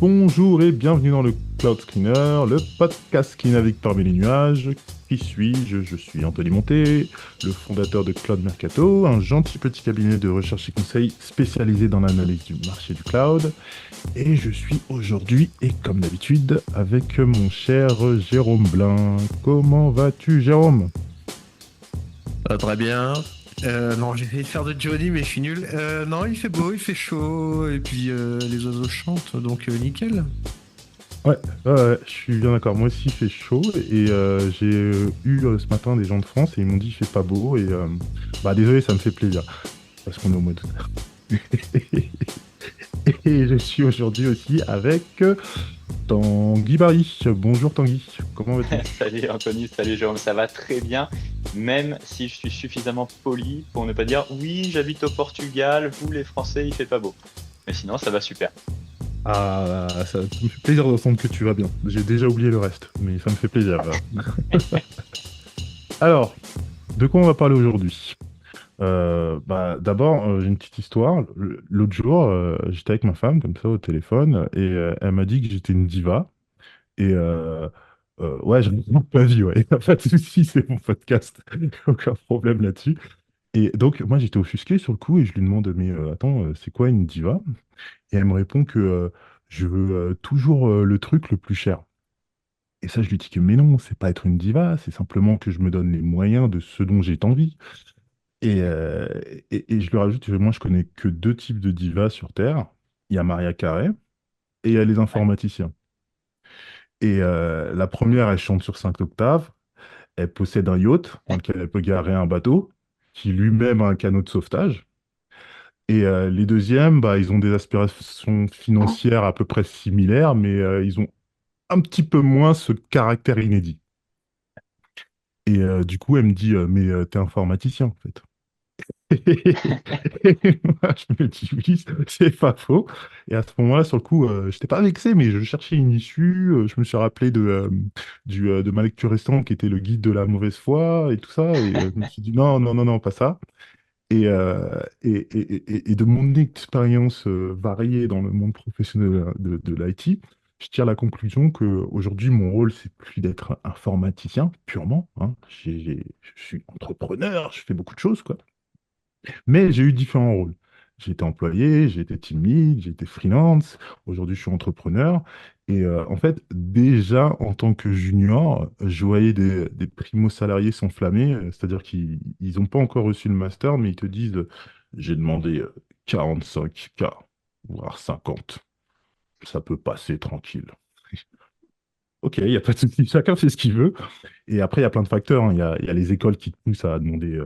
Bonjour et bienvenue dans le Cloud Screener, le podcast qui navigue parmi les nuages. Qui suis-je? Je suis Anthony Monté, le fondateur de Cloud Mercato, un gentil petit cabinet de recherche et conseil spécialisé dans l'analyse du marché du cloud. Et je suis aujourd'hui, et comme d'habitude, avec mon cher Jérôme Blin. Comment vas-tu, Jérôme? Très bien. Non, j'ai essayé de faire de Johnny, mais je suis nul. Non, il fait beau, il fait chaud, et puis les oiseaux chantent, donc nickel. Ouais, ouais, je suis bien d'accord. Moi aussi, il fait chaud et j'ai eu ce matin des gens de France et ils m'ont dit il fait pas beau et bah désolé, ça me fait plaisir parce qu'on est au mois d'août. Et je suis aujourd'hui aussi avec Tanguy Barry. Bonjour Tanguy, comment vas-tu? Salut Anthony, salut Jérôme, ça va très bien, même si je suis suffisamment poli pour ne pas dire oui, j'habite au Portugal, vous les Français, il fait pas beau. Mais sinon, ça va super. Ah, ça me fait plaisir d'entendre que tu vas bien. J'ai déjà oublié le reste, mais ça me fait plaisir. Alors, de quoi on va parler aujourd'hui? Bah, d'abord, j'ai une petite histoire. L'autre jour, j'étais avec ma femme, comme ça, au téléphone, et elle m'a dit que j'étais une diva. Et ouais, j'en ai pas dit, ouais. Y a pas de souci, c'est mon podcast. Aucun problème là-dessus. Et donc, moi, j'étais offusqué sur le coup et je lui demande, mais attends, c'est quoi une diva? Et elle me répond que je veux toujours le truc le plus cher. Et ça, je lui dis que, mais non, c'est pas être une diva, c'est simplement que je me donne les moyens de ce dont j'ai envie. Et, euh, et je lui rajoute que moi, je connais que deux types de divas sur Terre. Il y a Maria Carey et il y a les Ouais. informaticiens. Et la première, elle chante sur 5 octaves. Elle possède un yacht dans lequel elle peut garer un bateau, qui lui-même a un canot de sauvetage. Et les deuxièmes, bah, ils ont des aspirations financières à peu près similaires, mais ils ont un petit peu moins ce caractère inédit. Et du coup, elle me dit, mais t'es informaticien, en fait. Et moi, je me dis oui, c'est pas faux. Et à ce moment-là, sur le coup, je n'étais pas vexé, mais je cherchais une issue. Je me suis rappelé de ma lecture récente qui était le guide de la mauvaise foi et tout ça. Et je me suis dit non, non, non, non, pas ça. Et de mon expérience variée dans le monde professionnel de l'IT, je tire la conclusion que aujourd'hui mon rôle, c'est plus d'être informaticien purement, hein. Je suis entrepreneur, je fais beaucoup de choses, quoi. Mais j'ai eu différents rôles. J'ai été employé, j'ai été team lead, j'ai été freelance. Aujourd'hui, je suis entrepreneur. Et en fait, déjà en tant que junior, je voyais des primo-salariés s'enflammer. C'est-à-dire qu'ils n'ont pas encore reçu le master, mais ils te disent, j'ai demandé 45K, voire 50. Ça peut passer tranquille. Ok, il n'y a pas de souci, chacun fait ce qu'il veut. Et après, il y a plein de facteurs, hein. Il y a les écoles qui te poussent à demander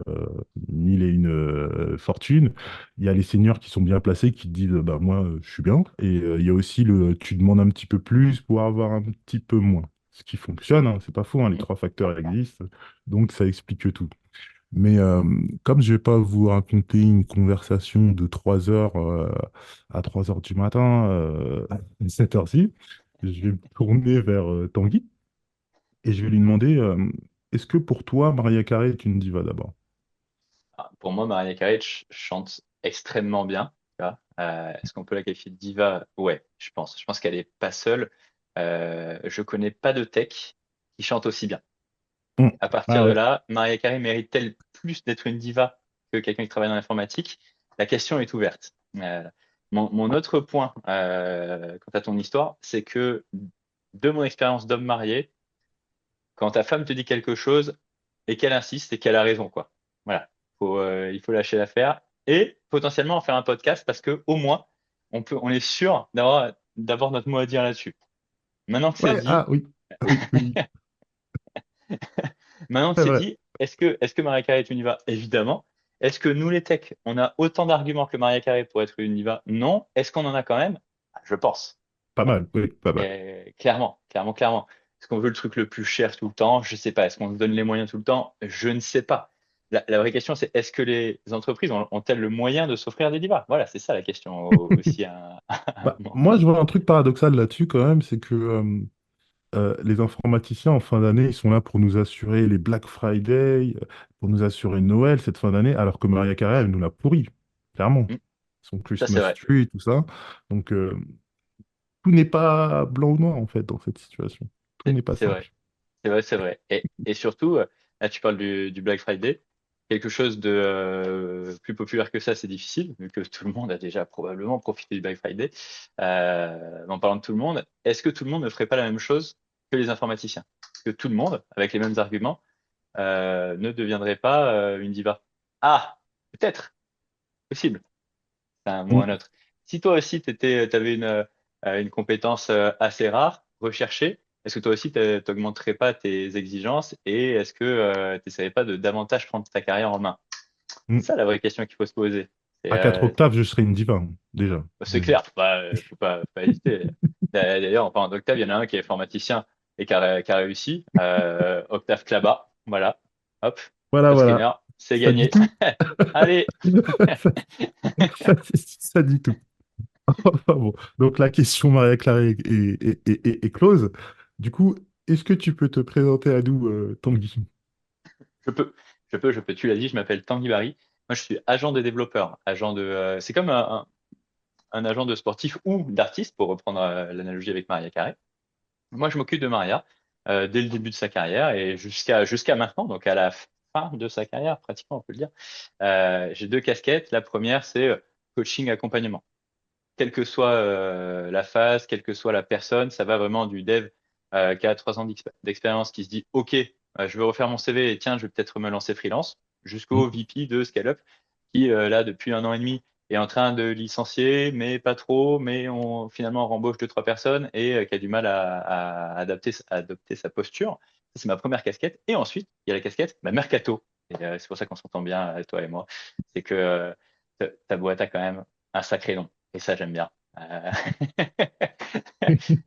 mille et une fortunes. Il y a les seniors qui sont bien placés qui te disent bah, moi, je suis bien. Et il y a aussi tu demandes un petit peu plus pour avoir un petit peu moins. Ce qui fonctionne, hein, c'est pas faux, hein, les Mm. trois facteurs existent. Donc, ça explique tout. Mais comme je vais pas vous raconter une conversation de 3 heures à 3 heures du matin, à cette heure-ci, je vais me tourner vers Tanguy. Et je vais lui demander, est-ce que pour toi, Maria Carey est une diva d'abord? Ah, pour moi, Mariah Carey chante extrêmement bien. Tu vois. Est-ce qu'on peut la qualifier de diva? Ouais, je pense. Je pense qu'elle est pas seule. Je connais pas de tech qui chante aussi bien. Hum. À partir Ah de ouais, là, Mariah Carey mérite-t-elle plus d'être une diva que quelqu'un qui travaille dans l'informatique? La question est ouverte. Mon autre point quant à ton histoire, c'est que de mon expérience d'homme marié, quand ta femme te dit quelque chose et qu'elle insiste et qu'elle a raison, quoi. Voilà, il faut lâcher l'affaire et potentiellement en faire un podcast parce que au moins on est sûr d'avoir notre mot à dire là-dessus. Maintenant que c'est ouais, ah dit, oui, oui, oui, Maintenant que c'est c'est vrai. dit, est-ce que Maria Carey est une diva? Évidemment. Est-ce que nous, les techs, on a autant d'arguments que Maria Carey pour être une diva? Non. Est-ce qu'on en a quand même? Je pense. Pas mal, oui, pas mal. Clairement, clairement, clairement. Est-ce qu'on veut le truc le plus cher tout le temps? Je sais pas. Est-ce qu'on se donne les moyens tout le temps? Je ne sais pas. La vraie question, c'est est-ce que les entreprises ont-elles le moyen de s'offrir des divas? Voilà, c'est ça la question aussi à un Bah, moment. moi, je vois un truc paradoxal là-dessus quand même, c'est que les informaticiens en fin d'année, ils sont là pour nous assurer les Black Friday, pour nous assurer Noël cette fin d'année, alors que Maria Carey, elle nous l'a pourri, clairement. Hmm, Son ça, c'est Christmas vrai. tree et tout ça. Donc, tout n'est pas blanc ou noir, en fait, dans cette situation. Tout n'est pas C'est vrai. simple. C'est vrai, c'est vrai. Et surtout, là, tu parles du Black Friday. Quelque chose de plus populaire que ça, c'est difficile, vu que tout le monde a déjà probablement profité du Black Friday. En parlant de tout le monde, est-ce que tout le monde ne ferait pas la même chose que les informaticiens? Est-ce que tout le monde, avec les mêmes arguments, ne deviendrait pas une diva? Ah, peut-être, possible, c'est un mot ou un Mm. autre. Si toi aussi, tu avais une compétence assez rare, recherchée, est-ce que toi aussi, tu n'augmenterais pas tes exigences et est-ce que tu n'essaierais pas de davantage prendre ta carrière en main? Mm. C'est ça la vraie question qu'il faut se poser. À 4 octaves, je serais une diva, hein, déjà. C'est Déjà. clair, bah, faut pas hésiter. D'ailleurs, en parlant d'Octave, il y en a un qui est informaticien et qui a réussi. Octave Klaba, voilà. Hop, Voilà, top voilà. screener, c'est Ça dit gagné. tout. Allez, Ça, ça dit tout. Enfin bon. Donc la question Maria Clara est close. Du coup, est-ce que tu peux te présenter à nous, Tanguy? je peux, je peux. Tu l'as dit, je m'appelle Tanguy Barry. Moi, je suis agent de développeur, c'est comme un agent de sportif ou d'artiste, pour reprendre l'analogie avec Maria Carré. Moi, je m'occupe de Maria dès le début de sa carrière et jusqu'à maintenant, donc à la fin de sa carrière, pratiquement, on peut le dire. J'ai deux casquettes. La première, c'est coaching accompagnement. Quelle que soit la phase, quelle que soit la personne, ça va vraiment du dev qui a 3 ans d'expérience, qui se dit, OK, je veux refaire mon CV et tiens, je vais peut-être me lancer freelance, Mm. jusqu'au VP de Scale-up, qui là, depuis 1 an et demi, est en train de licencier, mais pas trop, mais finalement on rembauche 2, 3 personnes et qui a du mal à adopter sa posture. Ça, c'est ma première casquette. Et ensuite, il y a la casquette mercato. Et c'est pour ça qu'on s'entend bien, toi et moi. C'est que ta boîte a quand même un sacré nom. Et ça, j'aime bien.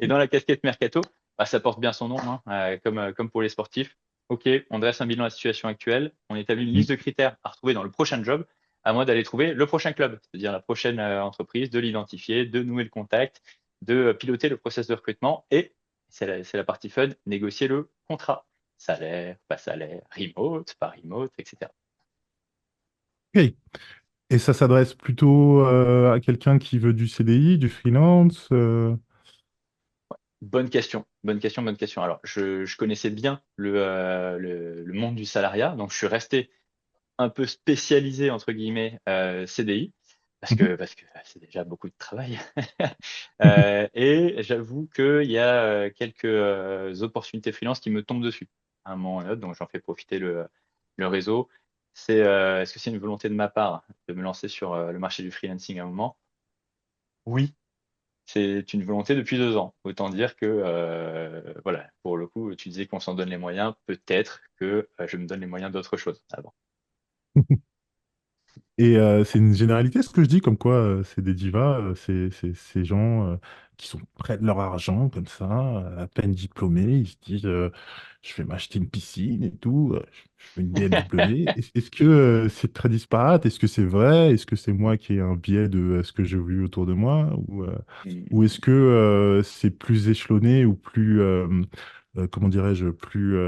Et dans la casquette mercato, bah, ça porte bien son nom, hein, comme pour les sportifs. OK, on dresse un bilan de la situation actuelle, on établit une Mm. liste de critères à retrouver dans le prochain job, à moi d'aller trouver le prochain club, c'est-à-dire la prochaine entreprise, de l'identifier, de nouer le contact, de piloter le process de recrutement et, c'est la partie fun, négocier le contrat. Salaire, pas salaire, remote, pas remote, etc. Ok. Et ça s'adresse plutôt à quelqu'un qui veut du CDI, du freelance. Bonne question, bonne question, bonne question. Alors, je connaissais bien le monde du salariat, donc je suis resté un peu spécialisé entre guillemets CDI Mhm. parce que c'est déjà beaucoup de travail. Et j'avoue qu'il y a quelques opportunités freelance qui me tombent dessus à un moment ou à un autre, donc j'en fais profiter le réseau. Est-ce que c'est une volonté de ma part de me lancer sur le marché du freelancing à un moment? Oui, c'est une volonté depuis 2 ans. Autant dire que, voilà, pour le coup, tu disais qu'on s'en donne les moyens. Peut-être que je me donne les moyens d'autre chose avant. Et c'est une généralité ce que je dis, comme quoi c'est des divas, c'est ces gens qui sont près de leur argent, comme ça, à peine diplômés, ils se disent je vais m'acheter une piscine et tout, je veux une BMW. Est-ce que c'est très disparate? Est-ce que c'est vrai? Est-ce que c'est moi qui ai un biais de ce que j'ai vu autour de moi? Ou est-ce que c'est plus échelonné ou plus, comment dirais-je, plus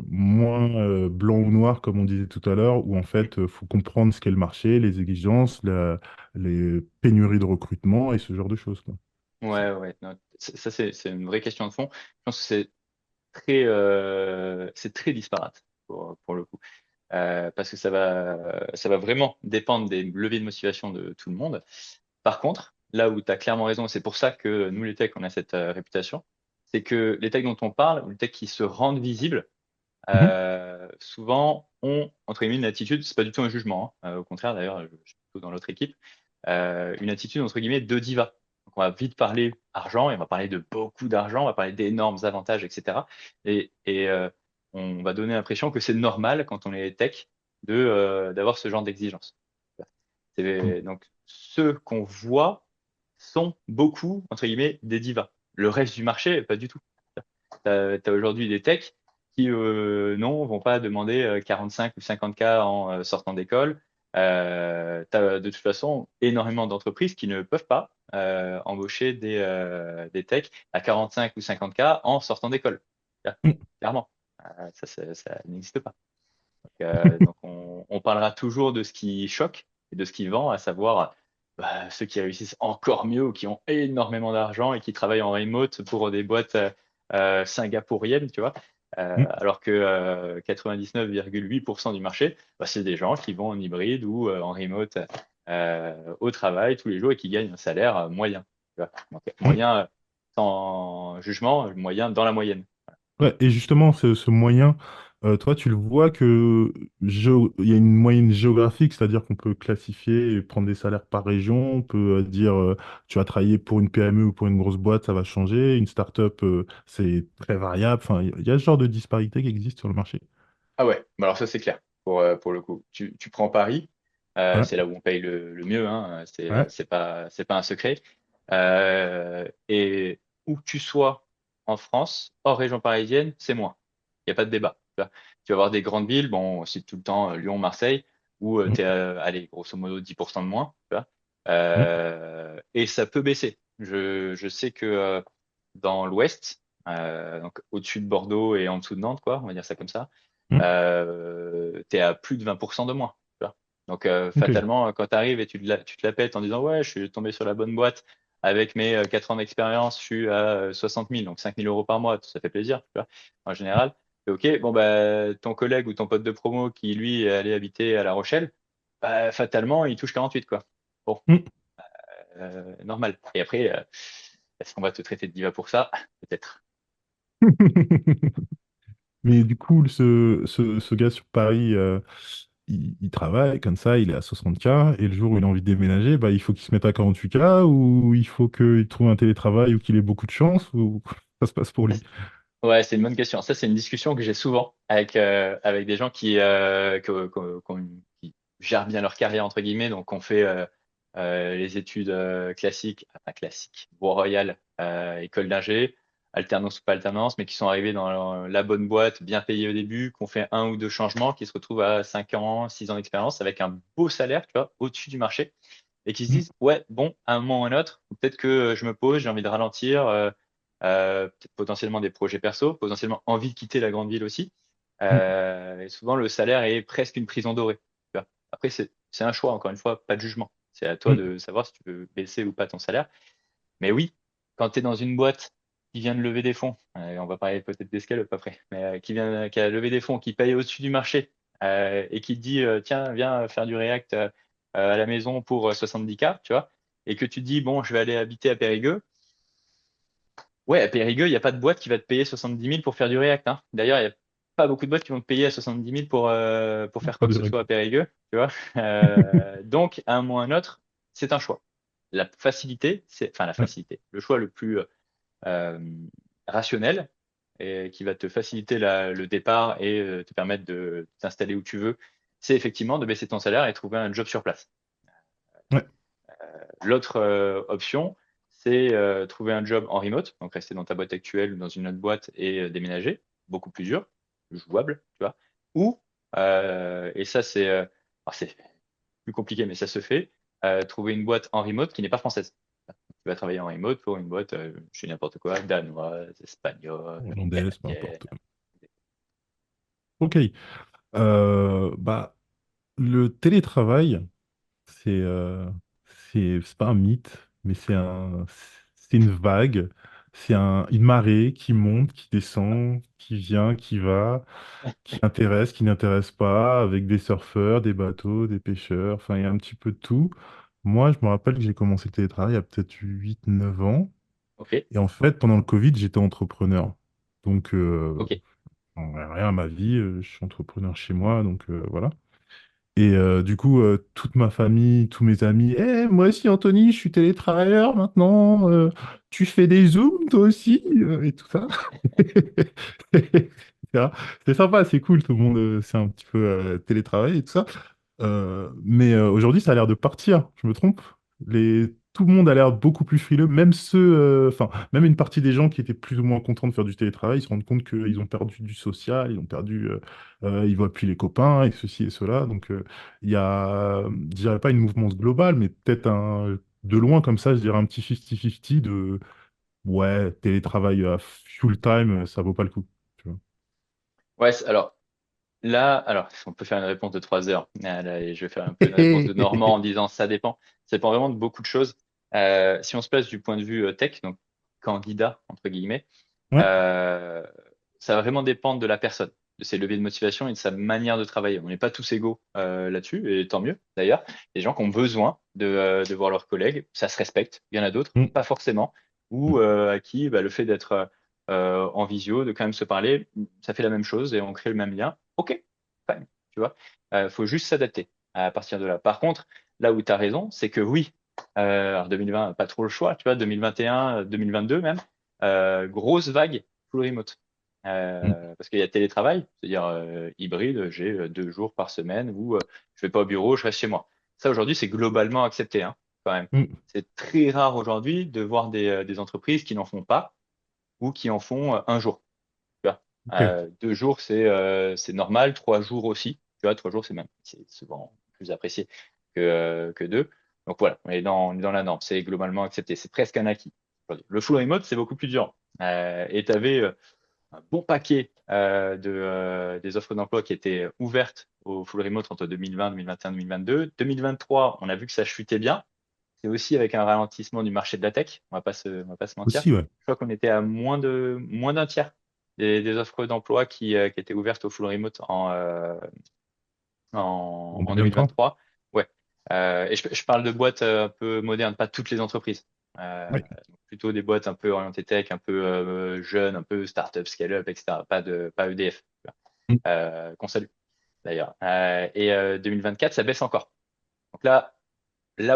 moins blanc ou noir, comme on disait tout à l'heure, où en fait, il faut comprendre ce qu'est le marché, les exigences, les pénuries de recrutement et ce genre de choses, quoi. Ouais, ouais, non, ça c'est une vraie question de fond. Je pense que c'est très disparate pour le coup. Parce que ça va vraiment dépendre des leviers de motivation de tout le monde. Par contre, là où tu as clairement raison, c'est pour ça que nous les techs, on a cette réputation, c'est que les techs dont on parle, ou les techs qui se rendent visibles, Mhm. souvent ont, entre guillemets, une attitude, c'est pas du tout un jugement, hein, au contraire d'ailleurs, je suis plutôt dans l'autre équipe, une attitude, entre guillemets, de diva. Donc on va vite parler argent, et on va parler de beaucoup d'argent, on va parler d'énormes avantages, etc. Et on va donner l'impression que c'est normal quand on est tech d'avoir ce genre d'exigence. Donc ceux qu'on voit sont beaucoup, entre guillemets, des divas. Le reste du marché, pas du tout. Tu as aujourd'hui des techs qui, non, vont pas demander 45 ou 50K en sortant d'école. Tu as de toute façon énormément d'entreprises qui ne peuvent pas embaucher des techs à 45 ou 50K en sortant d'école. Mhm. Clairement, ça n'existe pas. Donc on parlera toujours de ce qui choque et de ce qui vend, à savoir bah, ceux qui réussissent encore mieux ou qui ont énormément d'argent et qui travaillent en remote pour des boîtes singapouriennes, tu vois. Mm. Alors que 99,8% du marché, bah, c'est des gens qui vont en hybride ou en remote au travail tous les jours et qui gagnent un salaire moyen. Tu vois. Donc, Mm. moyen sans jugement, moyen dans la moyenne. Ouais, et justement, ce moyen, toi, tu le vois que il y a une moyenne géographique, c'est-à-dire qu'on peut classifier et prendre des salaires par région. On peut dire, tu vas travailler pour une PME ou pour une grosse boîte, ça va changer. Une start-up, c'est très variable. Enfin, il y a ce genre de disparité qui existe sur le marché. Ah ouais, bah alors ça c'est clair pour le coup. Tu prends Paris, Ouais, c'est là où on paye le mieux, hein, ouais, c'est pas un secret. Et où que tu sois en France, hors région parisienne, c'est moins. Il n'y a pas de débat. Tu vas avoir des grandes villes, bon, c'est tout le temps Lyon, Marseille, où mm, tu es, allez, grosso modo 10% de moins, tu vois. mm, Et ça peut baisser. Je sais que dans l'Ouest, donc au-dessus de Bordeaux et en dessous de Nantes, quoi, on va dire ça comme ça, mm. tu es à plus de 20% de moins. Tu vois. Donc, Ok. fatalement, quand tu arrives et tu te la pètes en disant, ouais, je suis tombé sur la bonne boîte avec mes 4 ans d'expérience, je suis à 60 000, donc 5 000 euros par mois, ça fait plaisir, tu vois, en général. Et ok, bon, bah, ton collègue ou ton pote de promo qui, lui, est allé habiter à La Rochelle, bah, fatalement, il touche 48, quoi. Bon, Mm. normal. Et après, est-ce qu'on va te traiter de diva pour ça? Peut-être. Mais du coup, ce gars sur Paris, il travaille comme ça, il est à 60K, et le jour où il a envie de déménager, bah, il faut qu'il se mette à 48K, ou il faut qu'il trouve un télétravail, ou qu'il ait beaucoup de chance, ou ça se passe pour lui. Ouais, c'est une bonne question. Ça, c'est une discussion que j'ai souvent avec des gens qui gèrent bien leur carrière, entre guillemets, donc on fait les études classiques, enfin classiques, Bois Royal, école d'ingé, alternance ou pas alternance, mais qui sont arrivés dans la bonne boîte, bien payés au début, qui ont fait un ou deux changements, qui se retrouvent à 5 ans, 6 ans d'expérience avec un beau salaire, tu vois, au-dessus du marché, et qui se Mm, disent, ouais, bon, à un moment ou à un autre, peut-être que je me pose, j'ai envie de ralentir. Peut-être potentiellement des projets perso, potentiellement envie de quitter la grande ville aussi. mm, Et souvent, le salaire est presque une prison dorée. Tu vois. Après, c'est un choix, encore une fois, pas de jugement. C'est à toi mm. de savoir si tu veux baisser ou pas ton salaire. Mais oui, quand tu es dans une boîte qui vient de lever des fonds, on va parler peut-être d'escalope après, mais qui a levé des fonds, qui paye au-dessus du marché et qui te dit tiens, viens faire du React à la maison pour 70K, tu vois, et que tu te dis bon, je vais aller habiter à Périgueux. Ouais, à Périgueux, il n'y a pas de boîte qui va te payer 70 000 pour faire du React, hein. D'ailleurs, il n'y a pas beaucoup de boîtes qui vont te payer à 70 000 pour faire Pas quoi que de ce soit règle. à Périgueux, tu vois. Donc, à un moment ou à un autre, c'est un choix. La facilité, enfin la Ouais. facilité, le choix le plus euh, rationnel et qui va te faciliter le départ et te permettre de t'installer où tu veux, c'est effectivement de baisser ton salaire et trouver un job sur place. Ouais. L'autre option, c'est trouver un job en remote, donc rester dans ta boîte actuelle ou dans une autre boîte et déménager, beaucoup plus dur, plus jouable, tu vois. Ou, et ça c'est plus compliqué, mais ça se fait, trouver une boîte en remote qui n'est pas française. Tu vas travailler en remote pour une boîte, je sais n'importe quoi, danoise, espagnole, Hollandaise, peu canadienne. importe. Ok. Bah, le télétravail, c'est c'est pas un mythe, mais c'est une vague, une marée qui monte, qui descend, qui vient, qui va, qui intéresse, qui n'intéresse pas, avec des surfeurs, des bateaux, des pêcheurs, enfin, il y a un petit peu de tout. Moi, je me rappelle que j'ai commencé le télétravail il y a peut-être 8 9 ans, Ok, et en fait, pendant le Covid, j'étais entrepreneur. Donc, ok. rien à ma vie, je suis entrepreneur chez moi, donc voilà. Et du coup, toute ma famille, tous mes amis, moi aussi, Anthony, je suis télétravailleur maintenant, tu fais des zooms toi aussi, et tout ça. Etc. C'est sympa, c'est cool, tout le monde, c'est un petit peu télétravail et tout ça. Mais aujourd'hui, ça a l'air de partir, je me trompe. Tout le monde a l'air beaucoup plus frileux, même ceux, enfin, même une partie des gens qui étaient plus ou moins contents de faire du télétravail, ils se rendent compte qu'ils ont perdu du social, ils ont perdu, ils voient plus les copains et ceci et cela. Donc, il y a, je dirais pas une mouvance globale, mais peut-être de loin comme ça, je dirais un petit 50-50 de, ouais, télétravail full time, ça vaut pas le coup. Tu vois. Ouais, alors Là, alors, on peut faire une réponse de 3 heures. Là, et je vais faire un peu une réponse de Normand en disant ça dépend. Ça dépend vraiment de beaucoup de choses. Si on se place du point de vue tech, donc candidat, entre guillemets, Ouais, euh, ça va vraiment dépendre de la personne, de ses leviers de motivation et de sa manière de travailler. On n'est pas tous égaux là-dessus, et tant mieux d'ailleurs. Les gens qui ont besoin de voir leurs collègues, ça se respecte. Il y en a d'autres, mm, pas forcément, ou à qui bah, le fait d'être en visio, de quand même se parler, ça fait la même chose et on crée le même lien. Ok, fine, tu vois. Faut juste s'adapter à partir de là. Par contre, là où tu as raison, c'est que oui, alors 2020, pas trop le choix, tu vois, 2021, 2022 même, grosse vague full remote. mm. Parce qu'il y a télétravail, c'est-à-dire hybride, j'ai 2 jours par semaine où je vais pas au bureau, je reste chez moi. Ça aujourd'hui, c'est globalement accepté, hein, quand même. Mm. C'est très rare aujourd'hui de voir des entreprises qui n'en font pas ou qui en font un jour. Tu vois. Ok. 2 jours, c'est normal. 3 jours aussi. Tu vois, 3 jours, c'est souvent plus apprécié que deux. Donc voilà, on est dans la norme. C'est globalement accepté. C'est presque un acquis. Le full remote, c'est beaucoup plus dur. Et tu avais un bon paquet des offres d'emploi qui étaient ouvertes au full remote entre 2020, 2021, 2022. 2023, on a vu que ça chutait bien. C'est aussi avec un ralentissement du marché de la tech, on va pas se mentir. Aussi, ouais. Je crois qu'on était à moins d'un tiers des offres d'emploi qui étaient ouvertes au full remote En en 2023. 2023. Ouais. Et je parle de boîtes un peu modernes, pas toutes les entreprises. Oui. Donc plutôt des boîtes un peu orientées tech, un peu jeunes, un peu start-up, scale-up, etc. Pas EDF, tu vois. Mm. Qu'on salue d'ailleurs. Et 2024, ça baisse encore. Donc là,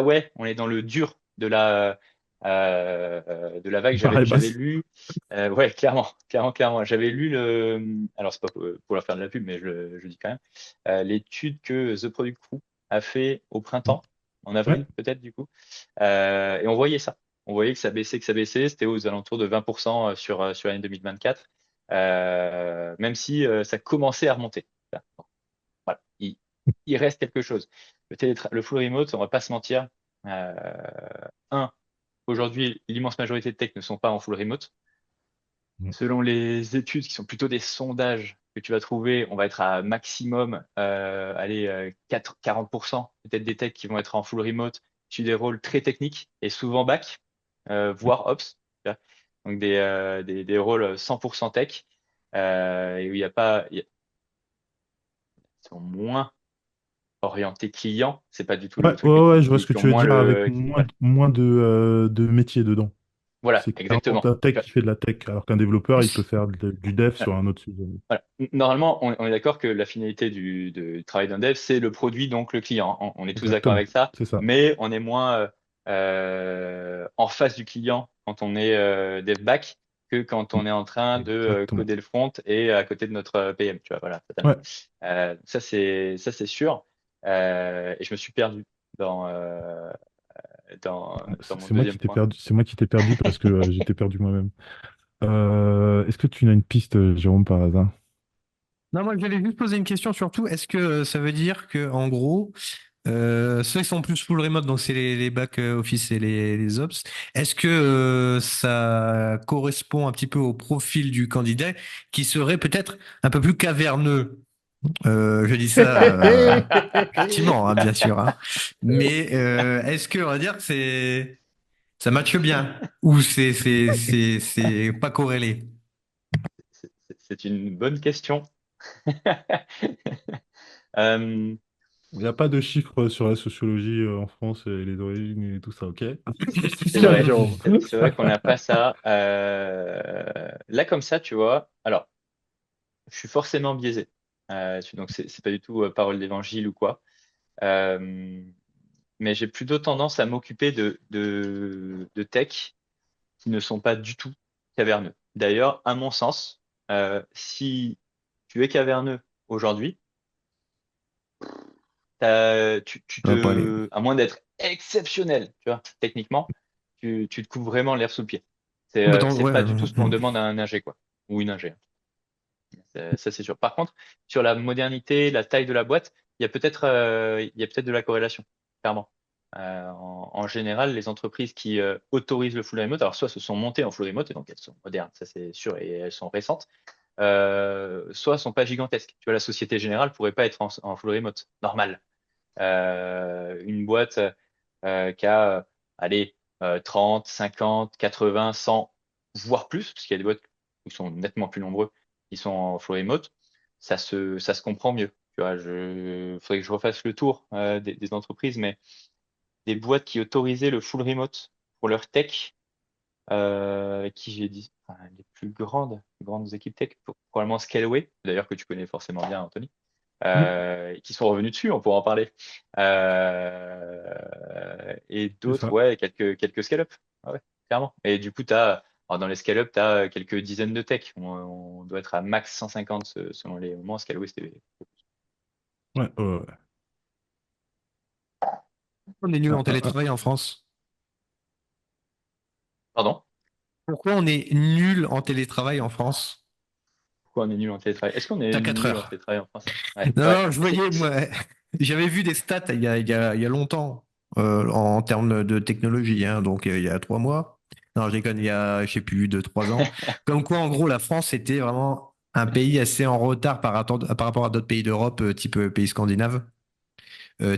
ouais, on est dans le dur de la vague. Marée J'avais basse. lu, ouais, clairement, clairement, clairement. J'avais lu alors c'est pas pour leur faire de la pub, mais je dis quand même, l'étude que The Product Group a fait au Mm. printemps, en Ouais. avril peut-être du coup, et on voyait ça. On voyait que ça baissait. C'était aux alentours de 20% sur l'année 2024, même si ça commençait à remonter. Voilà, il reste quelque chose. Le full remote, on va pas se mentir. Euh, un, aujourd'hui, l'immense majorité de tech ne sont pas en full remote. Mm. Selon les études, qui sont plutôt des sondages que tu vas trouver, on va être à maximum, allez, 40% peut-être des techs qui vont être en full remote sur des rôles très techniques et souvent back, voire ops. Tu vois. Donc des rôles 100% tech, et où il y a pas, ils sont moins orienté client, c'est pas du tout Ouais, le truc, mais ouais, ouais, je vois ce que qui ont tu veux moins dire avec voilà, de métiers dedans. voilà, C'est clairement exactement. un tech qui fait de la tech, alors qu'un développeur, il peut Plus, faire du dev voilà, sur un autre sujet. voilà. Normalement, on est d'accord que la finalité du travail d'un dev, c'est le produit, donc le client. On est tous d'accord Exactement, avec ça, c'est ça. mais on est moins en face du client quand on est dev back que quand Mm. on est en train de Exactement. coder le front et à côté de notre PM. Tu vois, voilà, totalement. Ouais, Ça c'est sûr. Et je me suis perdu dans euh, dans mon c'est moi qui deuxième t'ai point. perdu, c'est moi qui t'ai perdu parce que j'étais perdu moi-même. Est-ce que tu as une piste, Jérôme, par hasard? Non, moi, j'allais juste poser une question surtout. Est-ce que ça veut dire que, en gros, ceux qui sont plus full remote, donc c'est les back office et les ops, est-ce que ça correspond un petit peu au profil du candidat qui serait peut-être un peu plus caverneux? Je dis ça gentiment, hein, bien sûr, hein. Mais est-ce que on va dire que ça matche bien ou c'est pas corrélé? C'est une bonne question. Euh, Il n'y a pas de chiffres sur la sociologie en France et les origines et tout ça, ok? c'est Tiens, vrai, Jérôme. c'est vrai qu'on n'a pas ça. Là, comme ça, tu vois. Alors, je suis forcément biaisé. Donc, c'est pas du tout parole d'évangile ou quoi. Euh, mais j'ai plutôt tendance à m'occuper de tech qui ne sont pas du tout caverneux. D'ailleurs, à mon sens, si tu es caverneux aujourd'hui, Ça va pas aller. à moins d'être exceptionnel, tu vois, techniquement, tu te coupes vraiment l'herbe sous le pied. Attends, C'est ouais, pas du tout ce qu'on demande à un ingé, quoi, ou une ingé. Ça, c'est sûr. Par contre, sur la modernité, la taille de la boîte, il y a peut-être de la corrélation, clairement. En général, les entreprises qui autorisent le full remote, alors soit se sont montées en full remote, et donc elles sont modernes, ça c'est sûr, et elles sont récentes, soit sont pas gigantesques. Tu vois, la Société Générale pourrait pas être en full remote, normal. Une boîte qui a, allez, 30, 50, 80, 100, voire plus, parce qu'il y a des boîtes qui sont nettement plus nombreux, qui sont en full remote, ça se comprend mieux. Tu vois, faudrait que je refasse le tour des entreprises, mais des boîtes qui autorisaient le full remote pour leur tech, avec qui j'ai dit, enfin, les plus grandes équipes tech, probablement Scaleway, d'ailleurs que tu connais forcément bien, Anthony, Mm. qui sont revenus dessus, on pourra en parler. Et C'est d'autres, ça. ouais, quelques scale-up. Ah ouais, clairement. Et du coup, alors dans les scale-up, tu as quelques dizaines de tech. On doit être à max 150 selon les moments. Scaleway, c'était. Ouais, ouais, ouais. On est nul Ah, en ah, ah. télétravail en France. Pardon? Pourquoi on est nul en télétravail en France? Pourquoi on est nul en télétravail? Est-ce qu'on est T'as 4 nul en heures. télétravail en France? Ouais, Non, ouais. non, je voyais, moi, j'avais vu des stats il y a longtemps en termes de technologie, hein, donc il y a 3 mois. Non, je déconne, il y a, je sais plus, 2, 3 ans. Comme quoi, en gros, la France était vraiment un pays assez en retard par rapport à d'autres pays d'Europe, type pays scandinaves,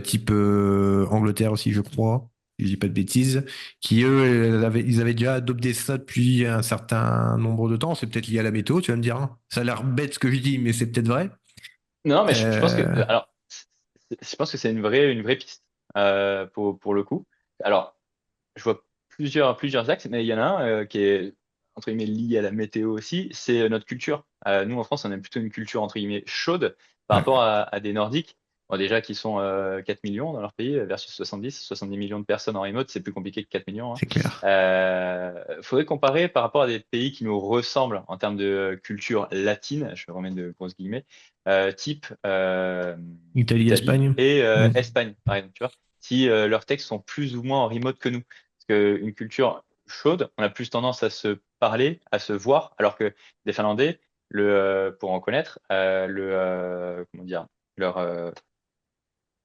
type Angleterre aussi, je crois, si je dis pas de bêtises, qui eux, ils avaient déjà adopté ça depuis un certain nombre de temps. C'est peut-être lié à la météo, tu vas me dire, hein. Ça a l'air bête ce que je dis, mais c'est peut-être vrai. Non, mais je pense que, Euh, alors, je pense que c'est une vraie piste pour le coup. Alors, je vois plusieurs axes, mais il y en a un qui est entre guillemets lié à la météo aussi, c'est notre culture. Nous en France, on a plutôt une culture entre guillemets chaude par ouais. rapport à des Nordiques, bon, déjà qui sont 4 millions dans leur pays versus 70 millions de personnes en remote, c'est plus compliqué que 4 millions. Hein. C'est clair. Faudrait comparer par rapport à des pays qui nous ressemblent en termes de culture latine, je vais remettre de grosses guillemets, type Italie, Italie Espagne. et Mm. Espagne, par exemple. Tu vois, si leurs textes sont plus ou moins en remote que nous. Parce qu'une culture chaude, on a plus tendance à se parler, à se voir, alors que les Finlandais, pour en connaître, comment dire, leur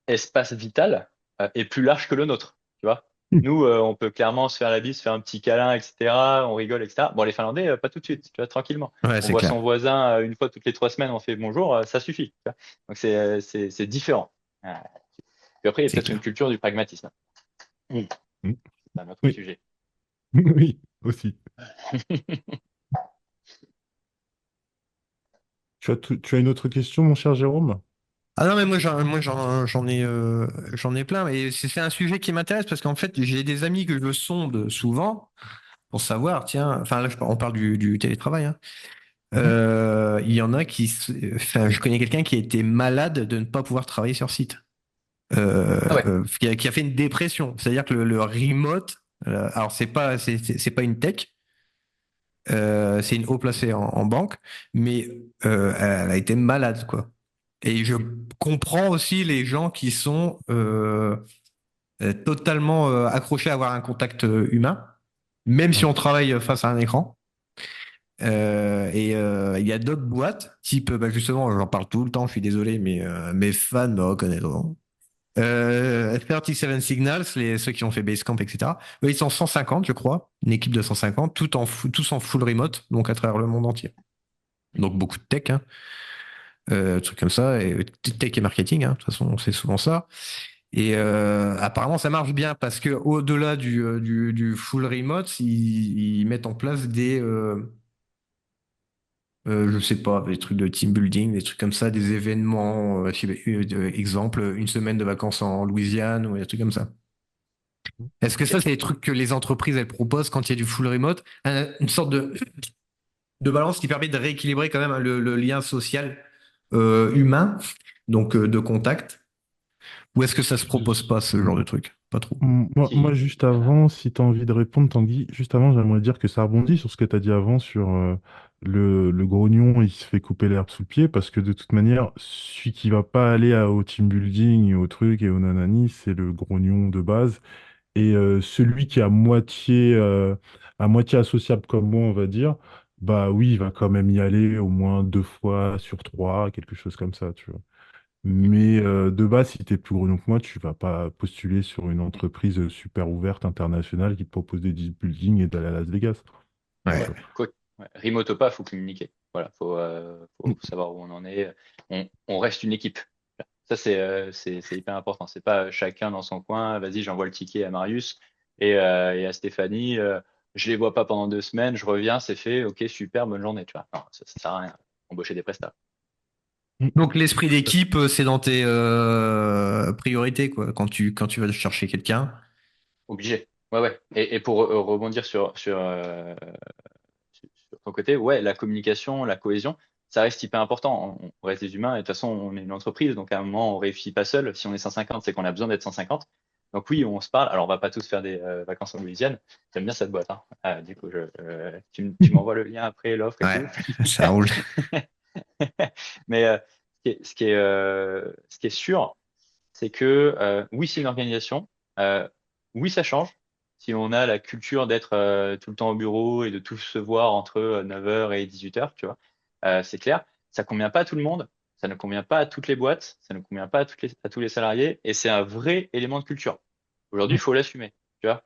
espace vital est plus large que le nôtre. Tu vois, nous, on peut clairement se faire la bise, faire un petit câlin, etc. On rigole, etc. Bon, les Finlandais, pas tout de suite, tu vois, tranquillement. Ouais, On c'est voit clair. son voisin une fois toutes les 3 semaines, on fait bonjour, ça suffit. Tu vois. Donc c'est différent. Puis après, il y a C'est peut-être une clair. culture du pragmatisme. Mm. Mm. C'est un autre Oui, sujet. oui, aussi. Tu as une autre question, mon cher Jérôme? Ah non, mais j'en ai plein. Et c'est un sujet qui m'intéresse parce qu'en fait, j'ai des amis que je sonde souvent pour savoir, tiens, enfin là, on parle du télétravail, hein. Mhm. Il y en a enfin, je connais quelqu'un qui a été malade de ne pas pouvoir travailler sur site. Ah ouais. Qui a fait une dépression. C'est-à-dire que le remote, alors c'est pas une tech, c'est une haut placée en banque, mais elle a été malade, quoi. Et je comprends aussi les gens qui sont totalement accrochés à avoir un contact humain, même si Ouais. on travaille face à un écran. Il y a d'autres boîtes, type, bah justement, j'en parle tout le temps, je suis désolé, mais mes fans me reconnaîtront. 37 Signals, ceux qui ont fait Basecamp, etc. Eux, ils sont 150, je crois, une équipe de 150, tous en full remote, donc à travers le monde entier. Donc beaucoup de tech, hein, trucs comme ça, et tech et marketing, hein, de toute façon, c'est souvent ça. Et apparemment, ça marche bien parce que au-delà du full remote, ils mettent en place je sais pas, des trucs de team building, des trucs comme ça, des événements, exemple, une semaine de vacances en Louisiane ou des trucs comme ça. Est-ce que ça, Ok. c'est des trucs que les entreprises, elles proposent quand il y a du full remote? Une sorte de balance qui permet de rééquilibrer quand même le lien social humain, donc de contact. Ou est-ce que ça se propose pas, ce genre de truc? Pas trop. Moi, Si. juste avant, si tu as envie de répondre, Tanguy, juste avant, j'aimerais dire que ça rebondit sur ce que tu as dit avant sur le grognon, il se fait couper l'herbe sous le pied, parce que de toute manière, celui qui va pas aller au team building, et au truc et au nanani, c'est le grognon de base. Et celui qui est à moitié associable comme moi, on va dire, bah oui, il va quand même y aller au moins 2 fois sur 3, quelque chose comme ça, tu vois. Mais de base, si tu es plus gros que moi, tu vas pas postuler sur une entreprise super ouverte internationale qui te propose des deal building et d'aller à Las Vegas. Ouais. Ouais. Quoi, ouais. Remote ou pas, faut communiquer. Voilà, faut savoir où on en est. On reste une équipe. Ça, c'est hyper important. C'est pas chacun dans son coin. Vas-y, j'envoie le ticket à Marius et à Stéphanie. Je les vois pas pendant 2 semaines. Je reviens, c'est fait. Ok, super, bonne journée. Tu vois. Non, ça sert à rien. Embaucher des prestats. Donc l'esprit d'équipe, c'est dans tes priorités, quoi, quand tu vas chercher quelqu'un. Obligé. Ouais, ouais. Et pour rebondir sur ton côté, ouais, la communication, la cohésion, ça reste hyper important. On reste des humains et de toute façon, on est une entreprise, donc à un moment, on réussit pas seul. Si on est 150, c'est qu'on a besoin d'être 150. Donc oui, on se parle. Alors, on va pas tous faire des vacances en Louisiane. J'aime bien cette boîte, hein. Du coup, tu m'envoies le lien après, l'offre et Ouais, tout. ça roule. Mais ce qui est sûr, c'est que oui, c'est une organisation. Oui, ça change. Si on a la culture d'être tout le temps au bureau et de tous se voir entre 9 heures et 18 heures, tu vois, c'est clair. Ça convient pas à tout le monde. Ça ne convient pas à toutes les boîtes. Ça ne convient pas à tous les salariés. Et c'est un vrai élément de culture. Aujourd'hui, il faut l'assumer. Tu vois,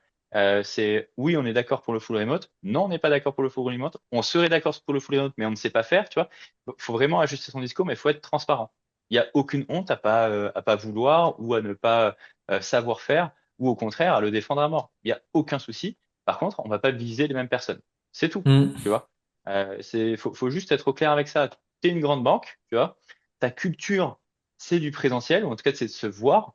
oui, on est d'accord pour le full remote. Non, on n'est pas d'accord pour le full remote. On serait d'accord pour le full remote, mais on ne sait pas faire. Tu vois, faut vraiment ajuster son discours, mais il faut être transparent. Il n'y a aucune honte à pas vouloir ou à ne pas savoir faire ou au contraire à le défendre à mort. Il n'y a aucun souci. Par contre, on va pas viser les mêmes personnes. C'est tout. Mm. Tu vois, faut juste être au clair avec ça. Tu es une grande banque, tu vois. Ta culture, c'est du présentiel, ou en tout cas, c'est de se voir.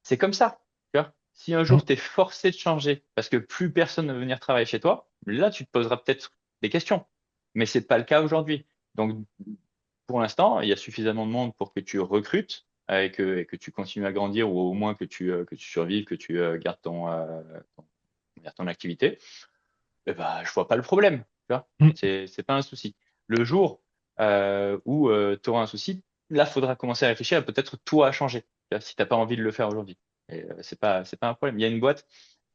C'est comme ça. Tu vois. Si un jour tu es forcé de changer parce que plus personne ne veut venir travailler chez toi, là, tu te poseras peut-être des questions. Mais c'est pas le cas aujourd'hui. Donc, pour l'instant, il y a suffisamment de monde pour que tu recrutes et que tu continues à grandir ou au moins que tu survives, que tu gardes gardes ton activité. Eh ben, je vois pas le problème. Tu vois, c'est pas un souci. Le jour où tu auras un souci, là, faudra commencer à réfléchir à peut-être toi à changer. Tu vois, si t'as pas envie de le faire aujourd'hui. Et c'est pas un problème. Il y a une boîte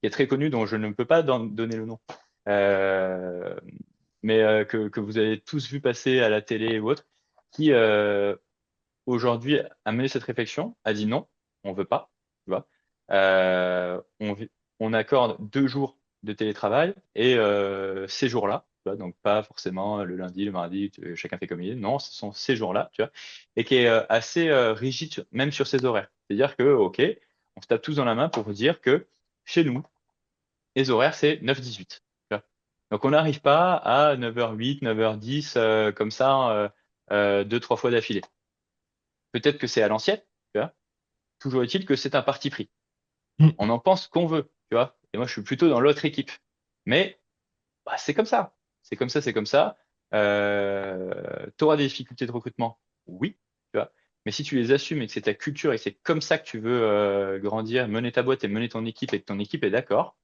qui est très connue dont je ne peux pas donner le nom, euh, mais que vous avez tous vu passer à la télé ou autre, qui aujourd'hui a mené cette réflexion, a dit non, on veut pas, tu vois. On accorde 2 jours de télétravail et ces jours-là, tu vois, donc pas forcément le lundi, le mardi, chacun fait comme il est. Non, ce sont ces jours-là, tu vois, et qui est assez rigide, même sur ses horaires. C'est-à-dire que, ok, on se tape tous dans la main pour dire que chez nous, les horaires, c'est 9-18. Tu vois. Donc on n'arrive pas à 9h08, 9h10, comme ça, 2, 3 fois d'affilée. Peut-être que c'est à l'ancienne, tu vois. Toujours est-il que c'est un parti pris. On en pense qu'on veut, tu vois. Et moi, je suis plutôt dans l'autre équipe. Mais bah, c'est comme ça. C'est comme ça, c'est comme ça. Tu auras des difficultés de recrutement, oui, tu vois. Mais si tu les assumes et que c'est ta culture et que c'est comme ça que tu veux grandir, mener ta boîte et mener ton équipe et que ton équipe est d'accord,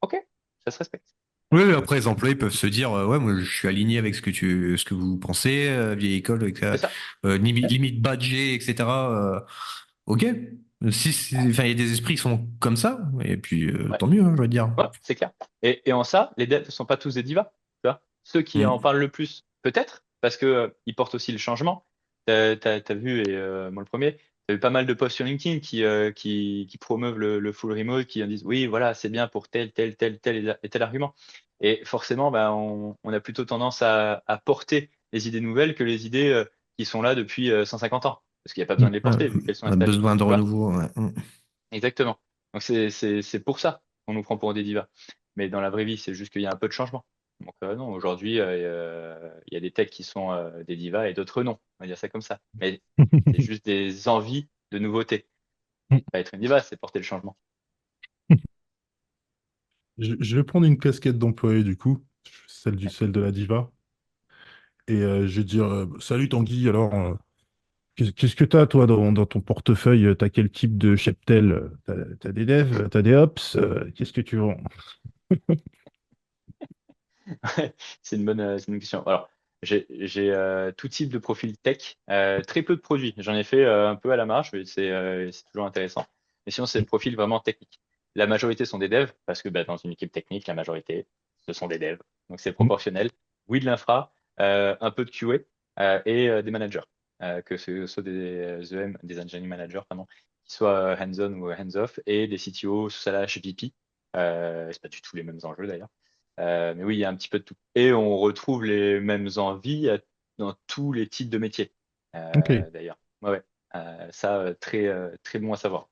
ok, ça se respecte. Oui, oui, après, les employés peuvent se dire, ouais, moi, je suis aligné avec ce que vous pensez, vieille école, C'est etc. ça. Ouais, Limite badgé, etc. Ok. Enfin, il y a des esprits qui sont comme ça, et puis ouais, tant mieux, hein, je veux dire. ouais, c'est clair. Et en ça, les devs ne sont pas tous des divas. Tu vois. Ceux qui en Mm. parlent le plus, peut-être, parce que ils portent aussi le changement. T'as vu, et moi le premier, t'as vu pas mal de posts sur LinkedIn qui promeuvent le full remote, qui en disent oui, voilà, c'est bien pour tel et tel argument. Et forcément, bah, on a plutôt tendance à porter les idées nouvelles que les idées qui sont là depuis 150 ans. Parce qu'il n'y a pas besoin de les porter vu qu'elles sont On a installées. besoin de Tu vois. renouveau. Ouais. Mm. Exactement. Donc c'est pour ça qu'on nous prend pour des divas. Mais dans la vraie vie, c'est juste qu'il y a un peu de changement. Donc non, aujourd'hui, il y a des techs qui sont des divas et d'autres non. On va dire ça comme ça. Mais c'est juste des envies de nouveauté. Pas être une diva, c'est porter le changement. Je vais prendre une casquette d'employé du coup, celle de la diva, et je vais dire salut Tanguy, alors qu'est-ce que t'as toi dans ton portefeuille? T'as quel type de cheptel? T'as des devs, t'as des ops, qu'est-ce que tu vends? C'est une bonne question. Alors, j'ai tout type de profil tech, très peu de produits. J'en ai fait un peu à la marge, mais c'est toujours intéressant. Mais sinon, c'est le profil vraiment technique. La majorité sont des devs, parce que bah, dans une équipe technique, la majorité, ce sont des devs. Donc, c'est proportionnel. Oui, de l'infra, un peu de QA et des managers, que ce soit des EM, des engineering managers, pardon, qui soient hands-on ou hands-off, et des CTO slash VP. C'est pas du tout les mêmes enjeux d'ailleurs. Mais oui, il y a un petit peu de tout. Et on retrouve les mêmes envies dans tous les types de métiers, Ok. d'ailleurs. Ouais, ouais. Ça, très bon à savoir.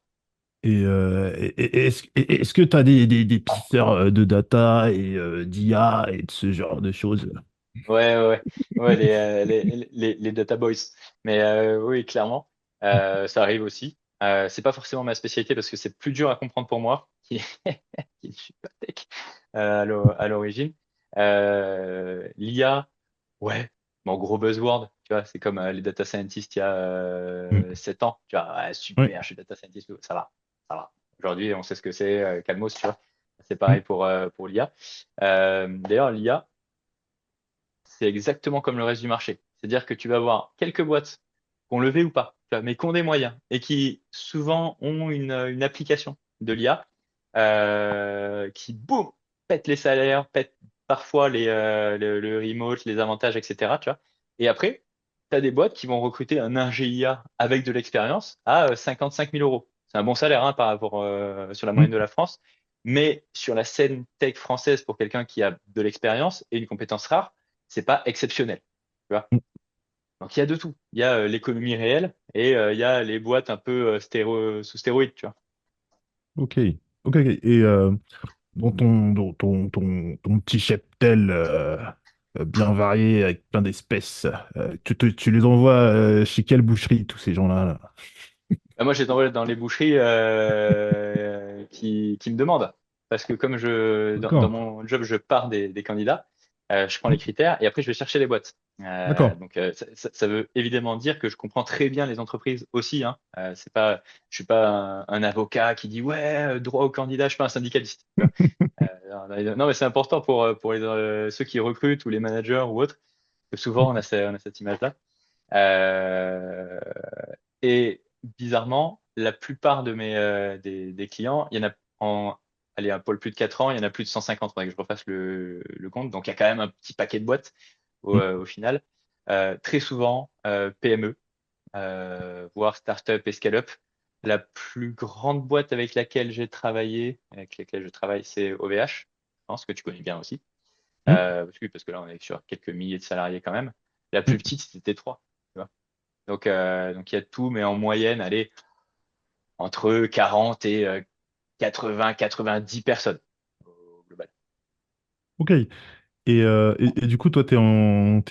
Est-ce que tu as des pisteurs de data et d'IA et de ce genre de choses? Ouais, ouais, ouais. Ouais, les data boys. Mais oui, clairement, ça arrive aussi. C'est pas forcément ma spécialité parce que c'est plus dur à comprendre pour moi, qui ne suis pas tech à l'origine. L'IA, ouais, bon, gros buzzword, tu vois, c'est comme les data scientists il y a Mm. 7 ans. Tu vois, ouais, Ouais. super, je suis data scientist, ça va, ça va. Aujourd'hui, on sait ce que c'est, Calmos, tu vois. C'est Mm. pareil pour l'IA. D'ailleurs, l'IA, c'est exactement comme le reste du marché. C'est-à-dire que tu vas avoir quelques boîtes qui ont levé ou pas, tu vois, mais qui ont des moyens et qui souvent ont une application de l'IA qui, boum, pète les salaires, pète parfois le remote, les avantages, etc. Tu vois. Et après, tu as des boîtes qui vont recruter un ingé IA avec de l'expérience à 55 000 euros. C'est un bon salaire sur la Mm. moyenne de la France. Mais sur la scène tech française, pour quelqu'un qui a de l'expérience et une compétence rare, c'est pas exceptionnel. Tu vois. Mm. Donc il y a de tout. Il y a l'économie réelle et il y a les boîtes un peu sous stéroïdes, tu vois. Ok. Ok. Ok. Et dans ton petit cheptel bien varié avec plein d'espèces, tu les envoies chez quelle boucherie, tous ces gens-là, là? Bah, moi, je les envoie dans les boucheries qui me demandent. Parce que comme dans D'accord. mon job, je pars des candidats, je prends les Mm. critères et après, je vais chercher les boîtes. D'accord. Donc, ça veut évidemment dire que je comprends très bien les entreprises aussi. Hein. C'est pas, je suis pas un avocat qui dit ouais, droit au candidat, je suis pas un syndicaliste. Tu vois. Non, mais c'est important pour ceux qui recrutent ou les managers ou autres, que souvent on a cette image-là. Euh, et bizarrement, la plupart des clients, il y en a allez, un pôle plus de 4 ans, il y en a plus de 150, faudrait que je refasse le compte. Donc il y a quand même un petit paquet de boîtes Mm. au final. Très souvent, PME, voire start-up et scale-up. La plus grande boîte avec laquelle j'ai travaillé, avec laquelle je travaille, c'est OVH. Je pense que tu connais bien aussi. Mm. Parce que là, on est sur quelques milliers de salariés quand même. La plus Mm. petite, c'était 3. Donc il y a tout, mais en moyenne, allez, entre 40 et 80, 90 personnes au global. Ok. Et du coup, toi, t'es en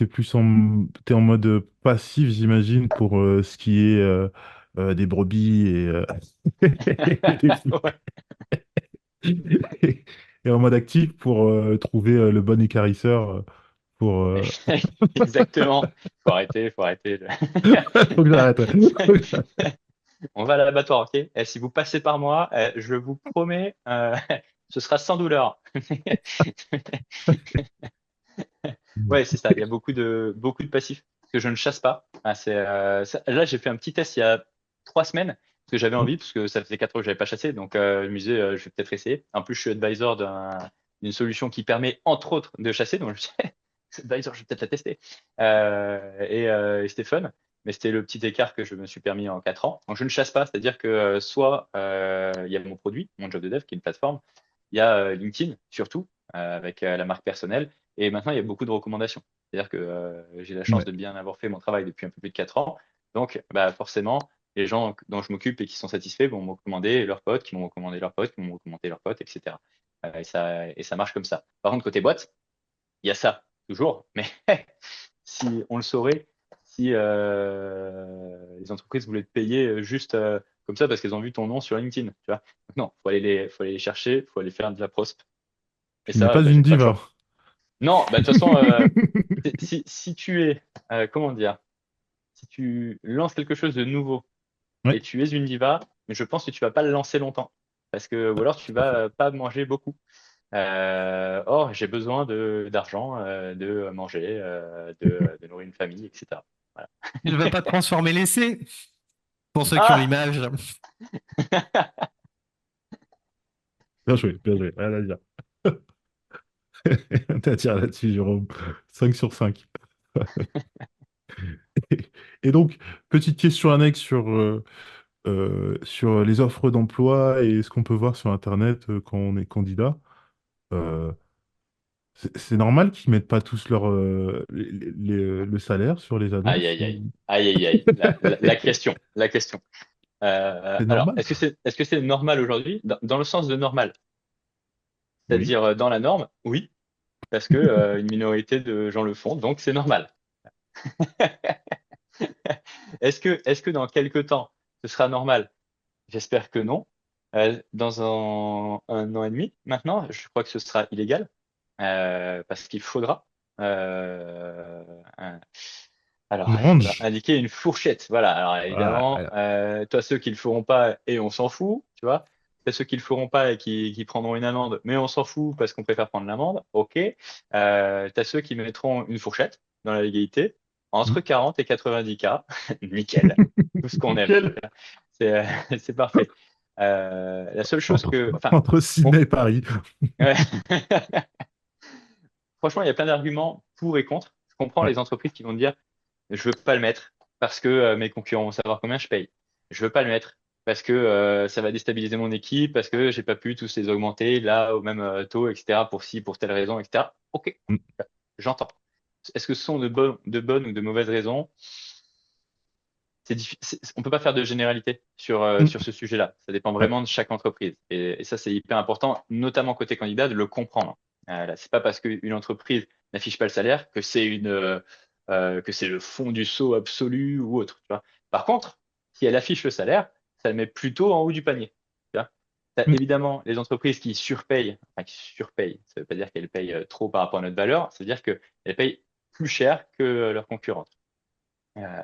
mode passif, j'imagine, pour ce qui est des brebis Ouais. et en mode actif pour trouver le bon écarisseur pour. Exactement. Faut arrêter. Faut que j'arrête. Faut que j'arrête. On va à l'abattoir, ok? Et si vous passez par moi, je vous promets, ce sera sans douleur. Ouais, c'est ça. Il y a beaucoup de passifs que je ne chasse pas. Ah, là, j'ai fait un petit test il y a 3 semaines parce que j'avais envie, parce que ça faisait 4 ans que j'avais pas chassé. Donc, je me disais, je vais peut-être essayer. En plus, je suis advisor d'une solution qui permet, entre autres, de chasser. Donc, je me suis dit, advisor, je vais peut-être la tester. Et c'était fun. Mais c'était le petit écart que je me suis permis en 4 ans. Donc, je ne chasse pas. C'est-à-dire que soit il y a mon produit, mon job de dev, qui est une plateforme. Il y a LinkedIn, surtout, avec la marque personnelle. Et maintenant, il y a beaucoup de recommandations. C'est-à-dire que j'ai la chance Ouais. de bien avoir fait mon travail depuis un peu plus de 4 ans. Donc, bah, forcément, les gens dont je m'occupe et qui sont satisfaits vont me recommander leurs potes, qui m'ont recommandé leurs potes, qui m'ont recommandé leurs potes, etc. Et ça marche comme ça. Par contre, côté boîte, il y a ça, toujours. Mais si on le saurait, si les entreprises voulaient te payer juste comme ça parce qu'elles ont vu ton nom sur LinkedIn, tu vois. Donc, non, faut aller les chercher, faut aller faire de la prospe. Et Tu n'es ça, pas bah, une j'ai pas le diva. choix. Non, bah, de toute façon, si tu es, comment dire, si tu lances quelque chose de nouveau Ouais, et tu es une diva, je pense que tu vas pas le lancer longtemps. Parce que, ou alors tu pas vas faux. pas manger beaucoup. Or, j'ai besoin d'argent, de manger, de nourrir une famille, etc. Voilà. Il ne va pas transformer l'essai, pour ceux qui ont Ah! l'image. Bien joué, rien à dire. T'as tiré là-dessus, Jérôme. 5 sur 5. Et donc, petite question annexe sur les offres d'emploi et ce qu'on peut voir sur Internet quand on est candidat. Euh, C'est normal qu'ils mettent pas tous le salaire sur les Aïe, annonces aïe, aïe. ou... Aïe, aïe, aïe. La question. La question. C'est Alors, normal. est-ce que c'est normal aujourd'hui? Dans le sens de normal, Oui. c'est-à-dire dans la norme, oui, parce que une minorité de gens le font, donc c'est normal. Est-ce que dans quelques temps, ce sera normal? J'espère que non. Dans un an et demi, maintenant, je crois que ce sera illégal, parce qu'il faudra, euh, un- Une alors, il faudra range. indiquer une fourchette. Voilà. Alors, Ah, évidemment, alors. toi, ceux qui le feront pas, et on s'en fout, tu vois. T'as ceux qui le feront pas et qui prendront une amende, mais on s'en fout parce qu'on préfère prendre l'amende. OK. T'as ceux qui mettront une fourchette dans la légalité Hmm. entre 40 et 90 cas. Nickel. Tout ce qu'on aime. Nickel. C'est c'est parfait. La seule chose Entre, que, enfin, entre bon, Sydney et Paris. ouais. Franchement, il y a plein d'arguments pour et contre. Je comprends Ouais. les entreprises qui vont dire, je veux pas le mettre parce que mes concurrents vont savoir combien je paye. Je veux pas le mettre parce que ça va déstabiliser mon équipe, parce que j'ai pas pu tous les augmenter là au même taux, etc. pour ci, pour telle raison, etc. Ok, Hmm. j'entends. Est-ce que ce sont de bonnes ou de mauvaises raisons? On peut pas faire de généralité Hmm. sur ce sujet-là. Ça dépend Ouais. vraiment de chaque entreprise. Et ça, c'est hyper important, notamment côté candidat, de le comprendre. Là, c'est pas parce qu'une entreprise n'affiche pas le salaire que c'est le fond du seau absolu ou autre. Tu vois. Par contre, si elle affiche le salaire, ça le met plutôt en haut du panier. Tu vois. T'as Hmm. évidemment les entreprises qui surpayent, enfin qui surpayent. Ça veut pas dire qu'elles payent trop par rapport à notre valeur, ça veut dire qu'elles payent plus cher que leurs concurrentes. Euh,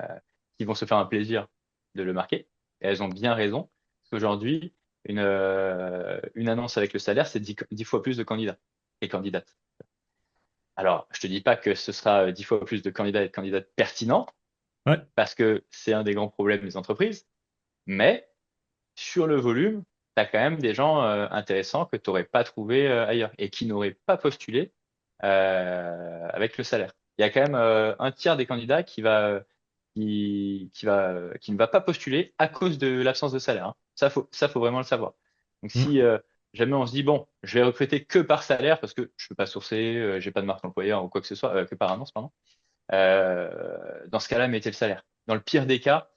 qui vont se faire un plaisir de le marquer. Et elles ont bien raison, parce qu'aujourd'hui, une annonce avec le salaire, c'est 10 fois plus de candidats et candidates. Alors, je te dis pas que ce sera 10 fois plus de candidats et de candidates pertinents, Ouais. parce que c'est un des grands problèmes des entreprises, mais sur le volume, tu as quand même des gens intéressants que tu n'aurais pas trouvé ailleurs et qui n'auraient pas postulé avec le salaire. Il y a quand même un tiers des candidats qui ne va pas postuler à cause de l'absence de salaire. Hein. Ça, faut vraiment le savoir. Donc, Hmm. si jamais on se dit, bon, je vais recruter que par salaire parce que je peux pas sourcer, j'ai pas de marque employeur ou quoi que ce soit, que par annonce, pardon. Dans ce cas-là, mettez le salaire. Dans le pire des cas,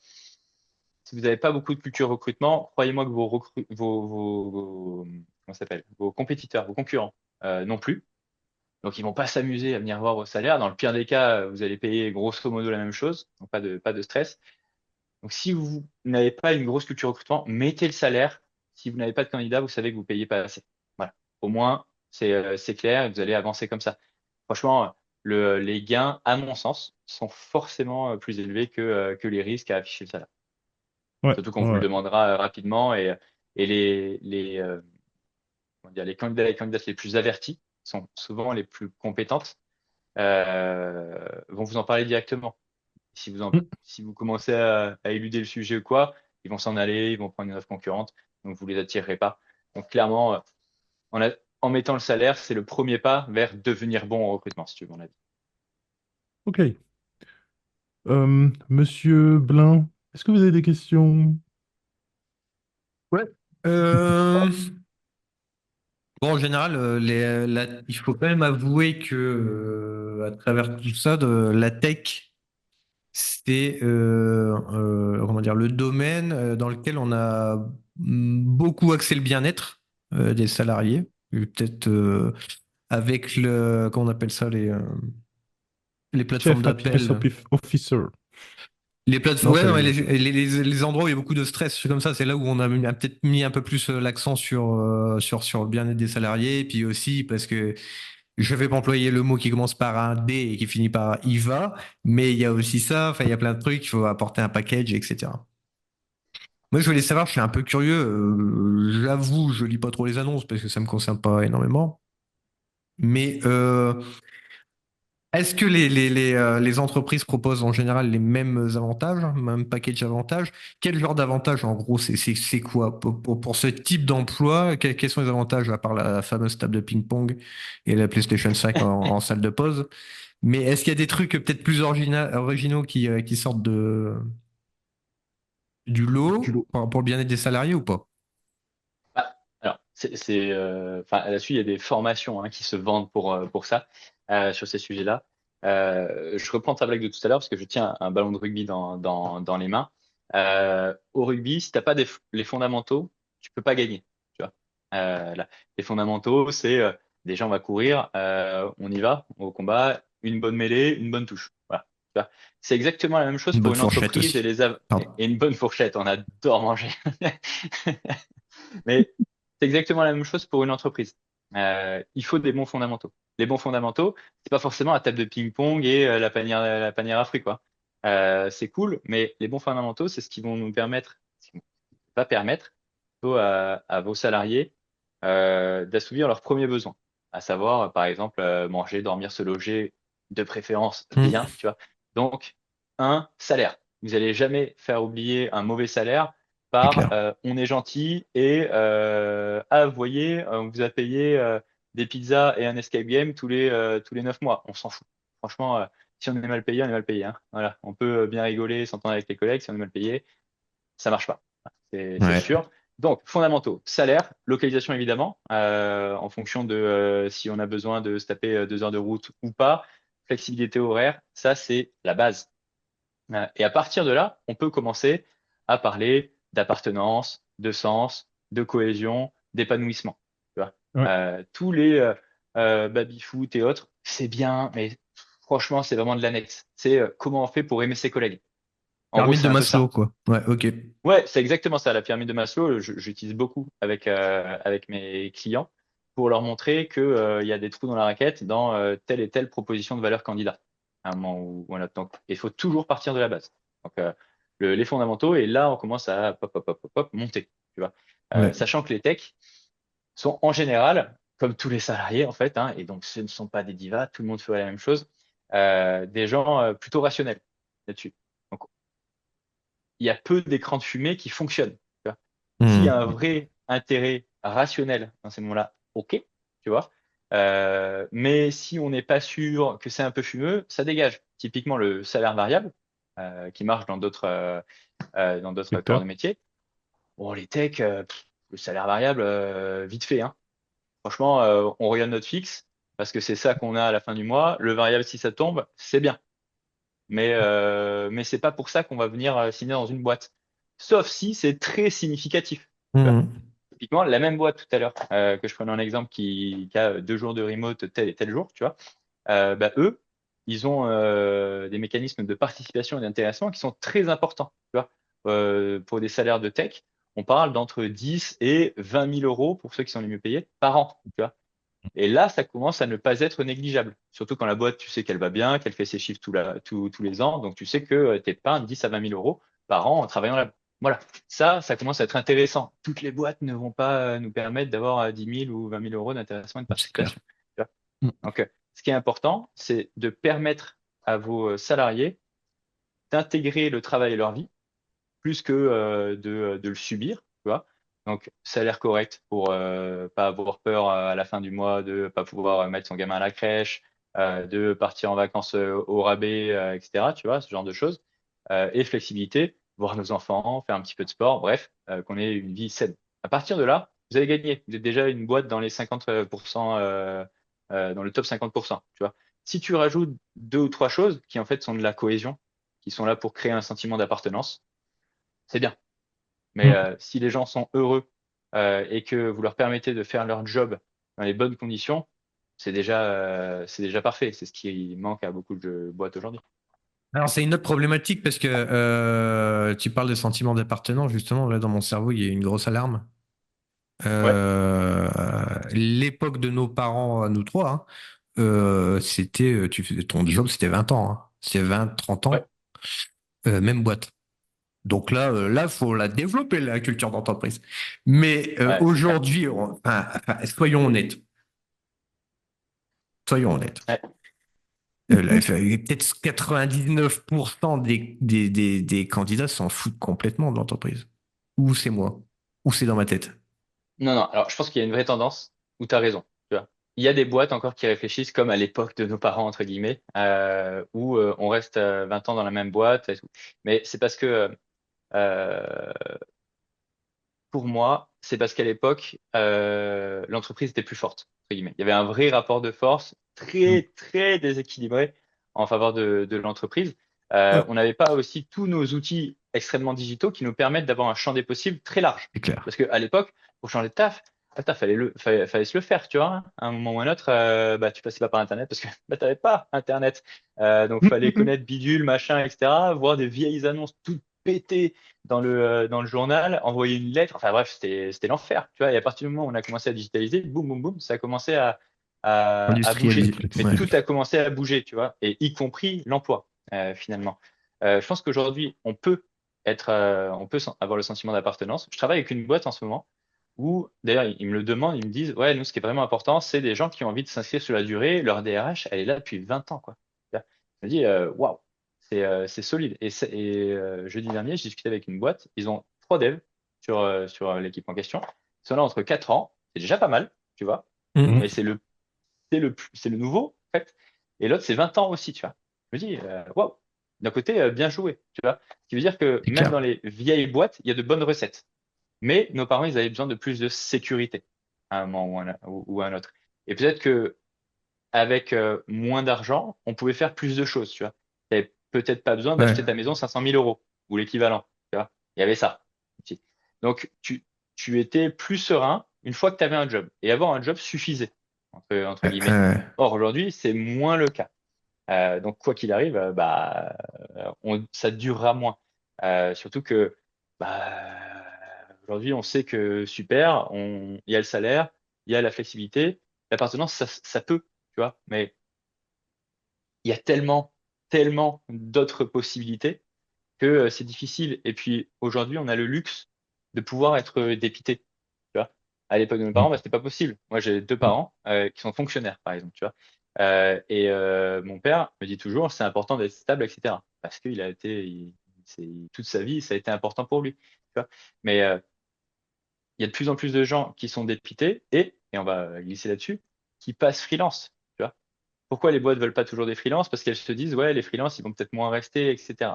si vous n'avez pas beaucoup de culture recrutement, croyez-moi que comment ça s'appelle, vos compétiteurs, vos concurrents, non plus. Donc, ils vont pas s'amuser à venir voir vos salaires. Dans le pire des cas, vous allez payer grosso modo la même chose. Donc, pas de stress. Donc, si vous n'avez pas une grosse culture recrutement, mettez le salaire. Si vous n'avez pas de candidat, vous savez que vous payez pas assez. Voilà. Au moins, c'est clair et vous allez avancer comme ça. Franchement, les gains, à mon sens, sont forcément plus élevés que les risques à afficher le salaire. Ouais. Surtout qu'on vous le Ouais. demandera rapidement et comment dire, les candidats et les candidates les plus avertis sont souvent les plus compétentes, vont vous en parler directement. Hmm. Si vous commencez à éluder le sujet ou quoi, ils vont s'en aller, ils vont prendre une offre concurrente, donc vous les attirerez pas. Donc clairement, en mettant le salaire, c'est le premier pas vers devenir bon en recrutement, si tu veux mon avis. Ok. Monsieur Blin, est-ce que vous avez des questions? Ouais. Euh, Bon, en général, il faut quand même avouer que à travers tout ça, la tech, c'est comment dire, le domaine dans lequel on a beaucoup axé le bien-être des salariés. Peut-être avec comment on appelle ça, les plateformes Chief Happiness d'appel. Officer. Les plateformes, Non, ouais, c'est... non, mais les endroits où il y a beaucoup de stress, c'est comme ça, c'est là où on a peut-être mis un peu plus l'accent sur le bien-être des salariés, et puis aussi parce que je vais pas employer le mot qui commence par un D et qui finit par IVA, mais il y a aussi ça, enfin, il y a plein de trucs, il faut apporter un package, etc. Moi, je voulais savoir, je suis un peu curieux, j'avoue, je lis pas trop les annonces parce que ça me concerne pas énormément, mais est-ce que les entreprises proposent en général les mêmes avantages, même package avantages? Quel genre d'avantages, en gros, c'est quoi? Pour ce type d'emploi, quels sont les avantages, à part la fameuse table de ping-pong et la PlayStation 5 en salle de pause? Mais est-ce qu'il y a des trucs peut-être plus originaux qui sortent du Du lot lot. pour le bien-être des salariés ou pas? Ah, alors, Enfin, là-dessus, il y a des formations qui se vendent pour ça, sur ces sujets-là. Je reprends ta blague de tout à l'heure parce que je tiens un ballon de rugby dans les mains. Au rugby, si t'as pas les fondamentaux, tu peux pas gagner. Tu vois. Les fondamentaux, c'est déjà on va courir, on y va au combat, une bonne mêlée, une bonne touche. Voilà. Tu vois. C'est exactement la même chose Une pour bonne une fourchette entreprise aussi. et Pardon. une bonne fourchette. On adore manger. Mais c'est exactement la même chose pour une entreprise. Il faut des bons fondamentaux. Les bons fondamentaux, c'est pas forcément la table de ping-pong et la panière à fruits, quoi. C'est cool, mais les bons fondamentaux, c'est ce qui vont nous permettre, ce qui va permettre plutôt à vos salariés d'assouvir leurs premiers besoins, à savoir, par exemple, manger, dormir, se loger, de préférence bien, Mm. tu vois. Donc, un salaire. Vous allez jamais faire oublier un mauvais salaire C'est par clair. on est gentil et vous voyez, on vous a payé des pizzas et un escape game tous les 9 mois. On s'en fout. Franchement, si on est mal payé, on est mal payé. Hein. Voilà. On peut bien rigoler, s'entendre avec les collègues. Si on est mal payé, ça marche pas. C'est Ouais. sûr. Donc, fondamentaux, salaire, localisation évidemment, en fonction de si on a besoin de se taper 2 heures de route ou pas, flexibilité horaire, ça c'est la base. Et à partir de là, on peut commencer à parler d'appartenance, de sens, de cohésion, d'épanouissement. Tu vois. Ouais. Tous les baby-foot et autres, c'est bien, mais franchement, c'est vraiment de l'annexe. C'est comment on fait pour aimer ses collègues. En gros, Pyramide c'est de un peu Maslow, ça. quoi. Ouais, ok. Ouais, c'est exactement ça, la pyramide de Maslow. J'utilise beaucoup avec mes clients pour leur montrer que, il y a des trous dans la raquette dans telle et telle proposition de valeur candidat. À un moment où, voilà. Donc, il faut toujours partir de la base. Donc, les fondamentaux, et là, on commence à pop, pop, pop, pop, pop, monter. Tu vois. Ouais. Sachant que les techs sont en général, comme tous les salariés, en fait, et donc ce ne sont pas des divas, tout le monde ferait la même chose, des gens plutôt rationnels là-dessus. Donc, il y a peu d'écrans de fumée qui fonctionnent. Tu vois. S'il y a un Mm. vrai intérêt rationnel dans ces moments-là, ok, tu vois. Mais si on n'est pas sûr que c'est un peu fumeux, ça dégage. Typiquement le salaire variable, qui marche dans d'autres corps de Secteur. métier. Bon, les techs, le salaire variable, vite fait, hein. Franchement, on regarde notre fixe parce que c'est ça qu'on a à la fin du mois. Le variable, si ça tombe, c'est bien. Mais c'est pas pour ça qu'on va venir signer dans une boîte. Sauf si c'est très significatif. Tu vois. Mm. Typiquement, la même boîte tout à l'heure, que je prenais en exemple qui a 2 jours de remote tel et tel jour, tu vois. Bah, eux, ils ont des mécanismes de participation et d'intéressement qui sont très importants. Tu vois. Pour des salaires de tech, on parle d'entre 10 et 20 000 euros pour ceux qui sont les mieux payés par an. Tu vois. Et là, ça commence à ne pas être négligeable. Surtout quand la boîte, tu sais qu'elle va bien, qu'elle fait ses chiffres tous les ans. Donc, tu sais que tu épargnes 10 à 20 000 euros par an en travaillant là. Voilà. Ça commence à être intéressant. Toutes les boîtes ne vont pas nous permettre d'avoir 10 000 ou 20 000 euros d'intéressement et de C'est clair. participation. Tu vois. Mm. Donc, ce qui est important, c'est de permettre à vos salariés d'intégrer le travail et leur vie plus que de le subir, tu vois. Donc, salaire correct pour pas avoir peur à la fin du mois de pas pouvoir mettre son gamin à la crèche, de partir en vacances au rabais, etc. Tu vois, ce genre de choses. Et flexibilité, voir nos enfants, faire un petit peu de sport, bref, qu'on ait une vie saine. À partir de là, vous avez gagné. Vous êtes déjà une boîte dans les 50%, dans le top 50%, tu vois. Si tu rajoutes deux ou trois choses qui en fait sont de la cohésion, qui sont là pour créer un sentiment d'appartenance, c'est bien. Mais Mm. si les gens sont heureux et que vous leur permettez de faire leur job dans les bonnes conditions, c'est déjà parfait. C'est ce qui manque à beaucoup de boîtes aujourd'hui. Alors, c'est une autre problématique parce que tu parles de sentiment d'appartenance, justement. Là, dans mon cerveau, il y a une grosse alarme. Ouais, Euh, L'époque de nos parents, à nous trois, hein, c'était, tu faisais ton job, c'était 20 ans. Hein. C'était 20, 30 ouais, ans, même boîte. Donc là, faut la développer, la culture d'entreprise. Mais ouais, c'est clair. aujourd'hui, soyons honnêtes. Soyons honnêtes. Ouais. Peut-être 99% des candidats s'en foutent complètement de l'entreprise. Ou c'est moi, ou c'est dans ma tête. Non, non. Alors, je pense qu'il y a une vraie tendance où tu as raison. Tu vois. Il y a des boîtes encore qui réfléchissent comme à l'époque de nos parents, entre guillemets, où on reste 20 ans dans la même boîte et tout. Mais c'est parce que pour moi, c'est parce qu'à l'époque, l'entreprise était plus forte, entre guillemets. Il y avait un vrai rapport de force Mm. très, très déséquilibré en faveur de l'entreprise. Ouais, On n'avait pas aussi tous nos outils extrêmement digitaux qui nous permettent d'avoir un champ des possibles très large. c'est clair. Parce qu'à l'époque, pour changer de taf, fallait se le faire, tu vois, hein. À un moment ou à un autre, bah, tu passais pas par Internet parce que bah, t'avais pas Internet. Donc, fallait connaître bidule, machin, etc. Voir des vieilles annonces toutes pétées dans le journal, envoyer une lettre. Enfin bref, c'était l'enfer, tu vois. Et à partir du moment où on a commencé à digitaliser, boum, boum, boum, ça a commencé à bouger. Industrialisé. Mais Ouais. tout a commencé à bouger, tu vois, et y compris l'emploi, finalement. Je pense qu'aujourd'hui, on peut avoir le sentiment d'appartenance. Je travaille avec une boîte en ce moment où, d'ailleurs, ils me le demandent, ils me disent, ouais, nous, ce qui est vraiment important, c'est des gens qui ont envie de s'inscrire sur la durée. Leur DRH, elle est là depuis 20 ans, quoi. Je me dis, waouh, c'est solide. Jeudi dernier, j'ai discuté avec une boîte. Ils ont 3 devs sur l'équipe en question. Ils sont là entre 4 ans. C'est déjà pas mal, tu vois. Mhm. Mais c'est le nouveau, en fait. Et l'autre, c'est 20 ans aussi, tu vois. Je me dis, waouh, d'un côté, bien joué, tu vois. Ce qui veut dire que C'est même clair. dans les vieilles boîtes, il y a de bonnes recettes. Mais nos parents, ils avaient besoin de plus de sécurité à un moment ou à un autre. Et peut-être que avec moins d'argent, on pouvait faire plus de choses, tu vois. Tu n'avais peut-être pas besoin Ouais. d'acheter ta maison 500 000 euros ou l'équivalent, tu vois. Il y avait ça aussi. Donc, tu étais plus serein une fois que tu avais un job. Et avoir un job suffisait, entre guillemets. Ouais. Or, aujourd'hui, c'est moins le cas. Donc, quoi qu'il arrive, ça durera moins. Surtout que aujourd'hui, on sait que super, il y a le salaire, il y a la flexibilité, l'appartenance, ça peut, tu vois, mais il y a tellement, tellement d'autres possibilités que c'est difficile. Et puis aujourd'hui, on a le luxe de pouvoir être dépité. Tu vois. À l'époque de mes Mm. parents, bah, c'était pas possible. Moi, j'ai 2 parents qui sont fonctionnaires, par exemple. Tu vois. Mon père me dit toujours, c'est important d'être stable, etc. Parce qu'il a été, toute sa vie, ça a été important pour lui. Tu vois. Mais il y a de plus en plus de gens qui sont dépités et on va glisser là-dessus, qui passent freelance. Tu vois. Pourquoi les boîtes veulent pas toujours des freelances? Parce qu'elles se disent, ouais, les freelances, ils vont peut-être moins rester, etc.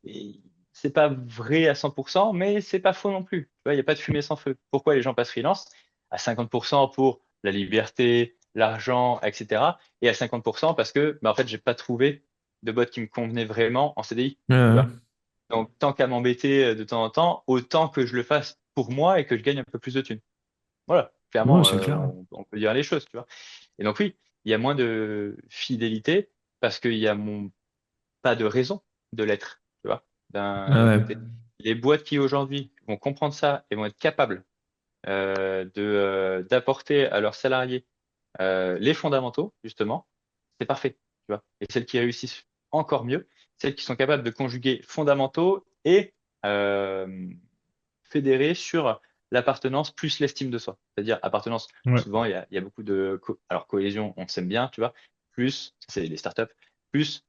Et c'est pas vrai à 100%, mais c'est pas faux non plus. Tu vois, il n'y a pas de fumée sans feu. Pourquoi les gens passent freelance? À 50% pour la liberté, l'argent, etc. Et à 50% parce que, bah, en fait, j'ai pas trouvé de boîte qui me convenait vraiment en CDI. Tu Ouais. vois. Donc, tant qu'à m'embêter de temps en temps, autant que je le fasse pour moi et que je gagne un peu plus de thunes. Voilà, Ouais, clairement, c'est clair. on peut dire les choses, tu vois. Et donc oui, il y a moins de fidélité parce qu'il y a pas de raison de l'être, tu vois, d'un Ouais. côté. Les boîtes qui aujourd'hui vont comprendre ça et vont être capables d'apporter à leurs salariés les fondamentaux, justement, c'est parfait, tu vois. Et celles qui réussissent encore mieux, celles qui sont capables de conjuguer fondamentaux et euh, fédérer sur l'appartenance plus l'estime de soi. C'est-à-dire appartenance, Ouais. souvent il y a beaucoup de alors cohésion, on s'aime bien, tu vois, plus c'est les startups, plus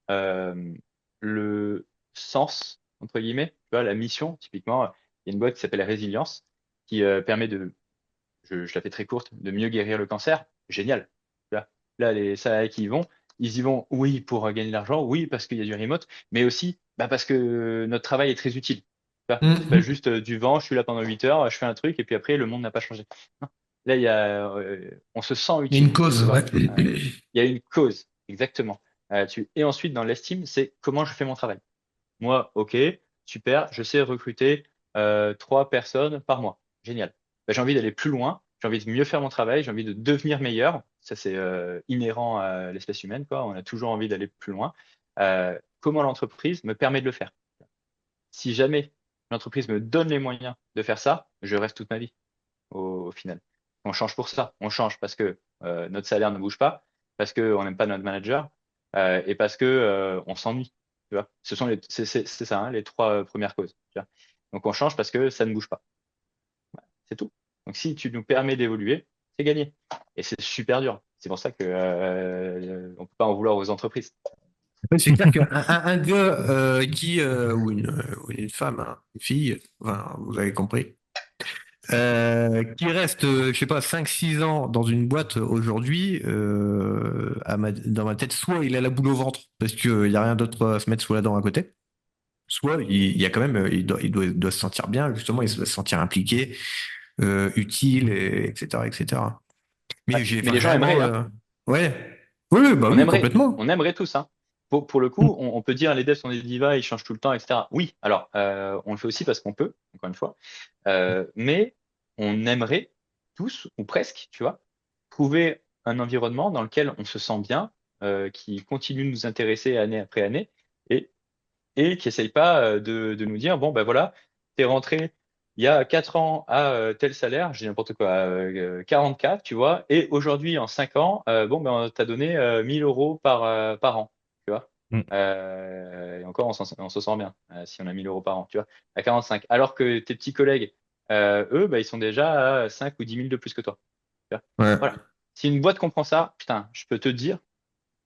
le sens entre guillemets, tu vois, la mission. Typiquement, il y a une boîte qui s'appelle Résilience qui permet je la fais très courte, de mieux guérir le cancer. Génial. Tu vois. Là, les salariés qui y vont, ils y vont, oui, pour gagner de l'argent, oui, parce qu'il y a du remote, mais aussi bah, parce que notre travail est très utile. Tu vois. C'est pas Mhm. juste du vent, je suis là pendant 8 heures, je fais un truc, et puis après, le monde n'a pas changé. Non. Là, on se sent Il y a une utile, cause, tu vois. ouais. Il y a une cause, exactement. Et ensuite, dans l'estime, c'est comment je fais mon travail. Moi, ok, super, je sais recruter 3 personnes par mois. Génial. Ben, j'ai envie d'aller plus loin, j'ai envie de mieux faire mon travail, j'ai envie de devenir meilleur. Ça, c'est inhérent à l'espèce humaine, quoi. On a toujours envie d'aller plus loin. Comment l'entreprise me permet de le faire? Si jamais l'entreprise me donne les moyens de faire ça, je reste toute ma vie au final. On change pour ça. On change parce que notre salaire ne bouge pas, parce qu'on n'aime pas notre manager et parce que on s'ennuie. Tu vois, c'est ça, hein, les 3 premières causes. Tu vois. Donc on change parce que ça ne bouge pas. C'est tout. Donc si tu nous permets d'évoluer, c'est gagné. Et c'est super dur. C'est pour ça que on peut pas en vouloir aux entreprises. Ouais, c'est clair qu'un un gars ou une femme, hein, une fille, enfin, vous avez compris, qui reste, je sais pas, 5 6 ans dans une boîte aujourd'hui, dans ma tête, soit il a la boule au ventre parce qu'il n'y a rien d'autre à se mettre sous la dent à côté, soit il y a quand même, il doit se sentir bien, justement, il doit se sentir impliqué, utile, etc., etc. Ouais. Mais j'ai Mais les gens vraiment, aimeraient, hein. ouais, oui, oui, bah On oui, aimerait, complètement. on aimerait tous, hein. Pour le coup, on peut dire les devs sont des divas, ils changent tout le temps, etc. Oui, alors on le fait aussi parce qu'on peut, encore une fois. Mais on aimerait tous, ou presque, tu vois, trouver un environnement dans lequel on se sent bien, qui continue de nous intéresser année après année, et, et qui essaye pas de nous dire, bon, ben voilà, t'es rentré il y a 4 ans à tel salaire, j'ai n'importe quoi, 40K, tu vois, et aujourd'hui, en 5 ans, bon, ben, on t'a donné 1000 euros par an, tu vois. Mm. Et encore, on se sent bien si on a 1000 euros par an, tu vois, à 45. Alors que tes petits collègues, eux, bah, ils sont déjà à 5 ou 10 000 de plus que toi. Tu vois. Ouais. Voilà. Si une boîte comprend ça, putain, je peux te dire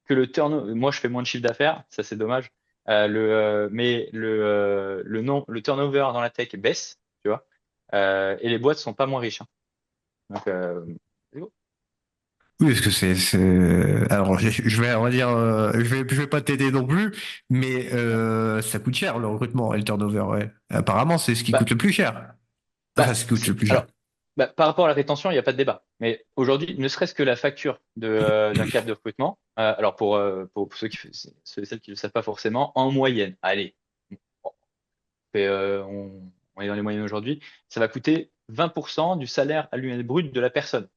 que le turnover, moi je fais moins de chiffre d'affaires, ça c'est dommage. Mais le turnover dans la tech baisse, tu vois, et les boîtes sont pas moins riches, hein. Donc, c'est beau. Oui, parce que alors on va dire, je vais pas t'aider non plus, mais ça coûte cher le recrutement et le turnover. Ouais. Apparemment, c'est ce qui coûte Bah, le plus cher. Enfin, ce qui coûte le plus cher. alors, bah, par rapport à la rétention, il n'y a pas de débat. Mais aujourd'hui, ne serait-ce que la facture d'un cadre de recrutement, alors pour ceux et celles qui ne le savent pas forcément, en moyenne, allez, on est dans les moyennes aujourd'hui, ça va coûter 20% du salaire annuel brut de la personne.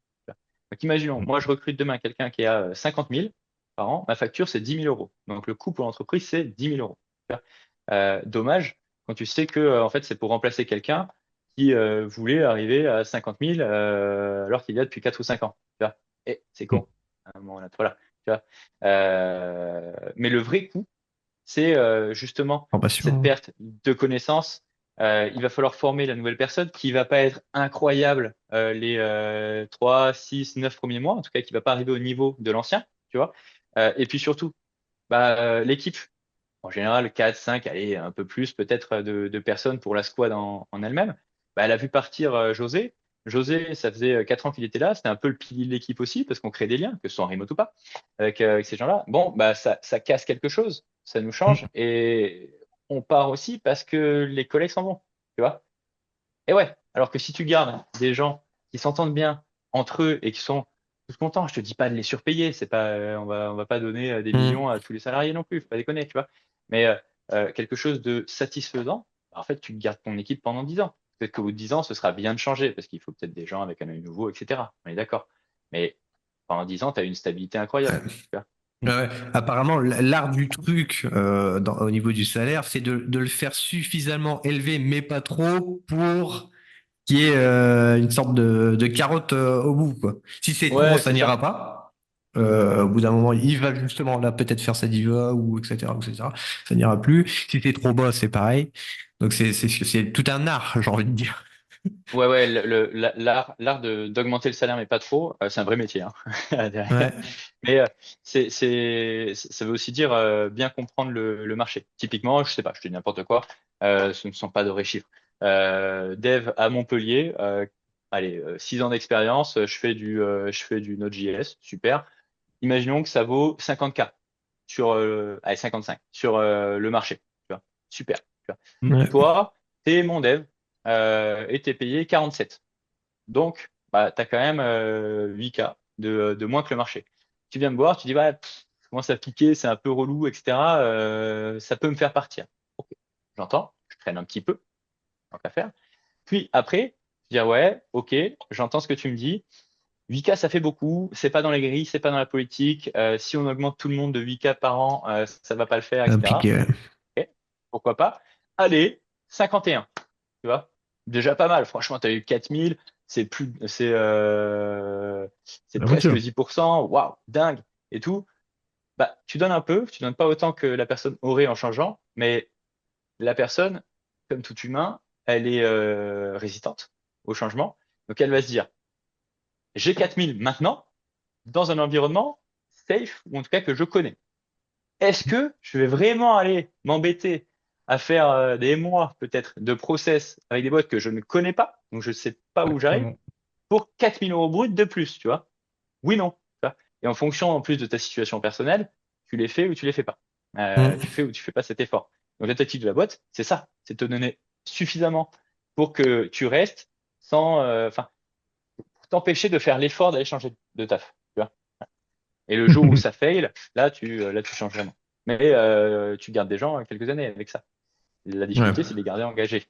Donc imaginons, Mm. moi je recrute demain quelqu'un qui a 50 000 par an, ma facture c'est 10 000 euros. Donc le coût pour l'entreprise c'est 10 000 euros. Dommage quand tu sais que en fait c'est pour remplacer quelqu'un qui voulait arriver à 50 000 alors qu'il y a depuis 4 ou 5 ans. Tu vois. Et c'est Mm. con. À un moment là, voilà. Tu vois. Mais le vrai coût, c'est justement cette Formation. perte de connaissances. Il va falloir former la nouvelle personne qui va pas être incroyable les 3, 6, 9 premiers mois, en tout cas qui va pas arriver au niveau de l'ancien, tu vois. Et puis surtout, bah, l'équipe, en général 4, 5, allez, un peu plus peut-être de personnes pour la squad en elle-même, bah, elle a vu partir José. José, ça faisait 4 ans qu'il était là, c'était un peu le pilier de l'équipe aussi, parce qu'on crée des liens, que ce soit en remote ou pas, avec ces gens-là. Bon, bah, ça casse quelque chose, ça nous Mm. change, et on part aussi parce que les collègues s'en vont, tu vois. Et ouais, alors que si tu gardes des gens qui s'entendent bien entre eux et qui sont tous contents, je te dis pas de les surpayer, c'est pas, on va pas donner des millions Hmm. à tous les salariés non plus, faut pas déconner, tu vois. Mais quelque chose de satisfaisant, en fait, tu gardes ton équipe pendant 10 ans. Peut-être qu'au bout de 10 ans, ce sera bien de changer parce qu'il faut peut-être des gens avec un œil nouveau, etc. On est d'accord. Mais pendant 10 ans, tu as une stabilité incroyable, tu vois. Mm. Ouais. Apparemment, l'art du truc au niveau du salaire, c'est de le faire suffisamment élevé, mais pas trop, pour qu'il y ait une sorte de carotte au bout, quoi. Si c'est trop, Ouais, ça c'est ça. n'ira pas. Au bout d'un moment, il va justement là peut-être faire sa diva ou etc. etc. Ça n'ira plus. Si c'est trop bas, c'est pareil. Donc c'est tout un art, j'ai envie de dire. Ouais, ouais, l'art d'augmenter le salaire, mais pas trop, c'est un vrai métier, hein, derrière. Ouais. Mais ça veut aussi dire bien comprendre le marché. Typiquement, je sais pas, je te dis n'importe quoi, ce ne sont pas de vrais chiffres. Dev à Montpellier, allez, 6 ans d'expérience, je fais du Node.js, super. Imaginons que ça vaut 50K sur, allez, 55 sur le marché, tu vois, super. Tu vois. Mm. Ouais. Toi, t'es mon dev et t'es payé 47. Donc, bah, tu as quand même 8K de moins que le marché. Tu viens me voir, tu dis, ouais, je commence à piquer, c'est un peu relou, etc. Ça peut me faire partir. Ok, j'entends, je traîne un petit peu, tant qu'à faire. Puis après, je dis, ouais, ok, j'entends ce que tu me dis. 8K, ça fait beaucoup, c'est pas dans les grilles, c'est pas dans la politique. Si on augmente tout le monde de 8K par an, ça va pas le faire, etc. Impliqué. Ok, pourquoi pas? Allez, 51. Tu vois, déjà pas mal. Franchement, tu as eu 4000, c'est La moitié. presque 10%. Waouh, dingue et tout. Bah, tu donnes un peu, tu donnes pas autant que la personne aurait en changeant, mais la personne, comme tout humain, elle est résistante au changement. Donc elle va se dire, j'ai 4000 maintenant dans un environnement safe ou en tout cas que je connais. Est-ce que je vais vraiment aller m'embêter à faire des mois peut-être de process avec des boîtes que je ne connais pas, donc je ne sais pas où j'arrive, Exactement. pour 4000 euros brut de plus, tu vois? Oui, non. Tu vois. Et en fonction en plus de ta situation personnelle, tu les fais ou tu les fais pas. Tu Hmm. fais ou tu fais pas cet effort. Donc, la tactique de la boîte, c'est ça. C'est te donner suffisamment pour que tu restes sans, enfin, pour t'empêcher de faire l'effort d'aller changer de taf. Tu vois. Et le jour où ça fail, là, tu changes vraiment. Mais tu gardes des gens quelques années avec ça. La Ouais. difficulté, c'est de les garder engagés.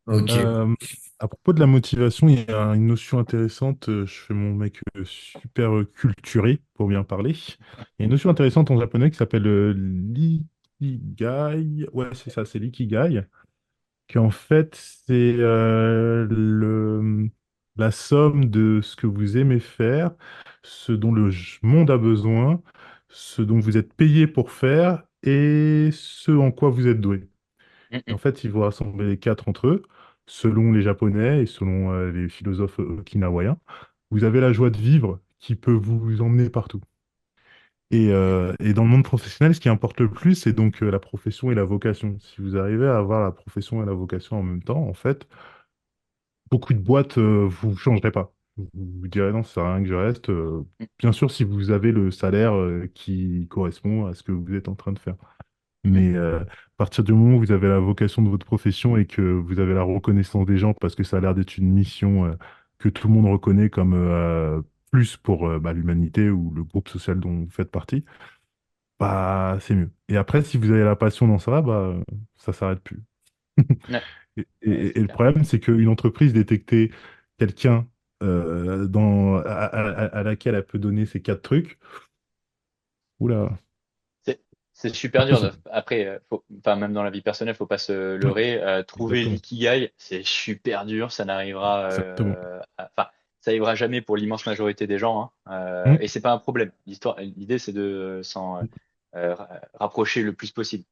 Ok. Euh, à propos de la motivation, il y a une notion intéressante. Je fais mon mec super culturé pour bien parler. Il y a une notion intéressante en japonais qui s'appelle l'ikigai. Ouais, c'est ça, c'est l'ikigai. Qui en fait, c'est la somme de ce que vous aimez faire, ce dont monde a besoin, ce dont vous êtes payé pour faire et ce en quoi vous êtes doué. Mm, Et mm, en fait, ils vont rassembler les quatre entre eux, selon les Japonais et selon les philosophes okinawaïens. Vous avez la joie de vivre qui peut vous emmener partout. Et dans le monde professionnel, ce qui importe le plus, c'est donc la profession et la vocation. Si vous arrivez à avoir la profession et la vocation en même temps, en fait, beaucoup de boîtes, vous ne changerez pas. Vous direz non, ça sert à rien que je reste. mm, Bien sûr, si vous avez le salaire qui correspond à ce que vous êtes en train de faire. mm, Mais à partir du moment où vous avez la vocation de votre profession et que vous avez la reconnaissance des gens, parce que ça a l'air d'être une mission que tout le monde reconnaît comme plus pour l'humanité ou le groupe social dont vous faites partie, bah c'est mieux. Et après, si vous avez la passion dans ça, bah ça s'arrête plus. ouais, Et, ouais, et- c'est et le clair. problème, c'est qu'une entreprise détecter quelqu'un à laquelle elle peut donner ces quatre trucs, oula, C'est c'est super dur. Après, enfin, même dans la vie personnelle, faut pas se oui, leurrer. Trouver exactement, l'ikigai, c'est super dur. Ça n'arrivera, exactement. enfin, ça arrivera jamais pour l'immense majorité des gens. Hein. Hmm. Et c'est pas un problème. L'idée, c'est de s'en rapprocher le plus possible.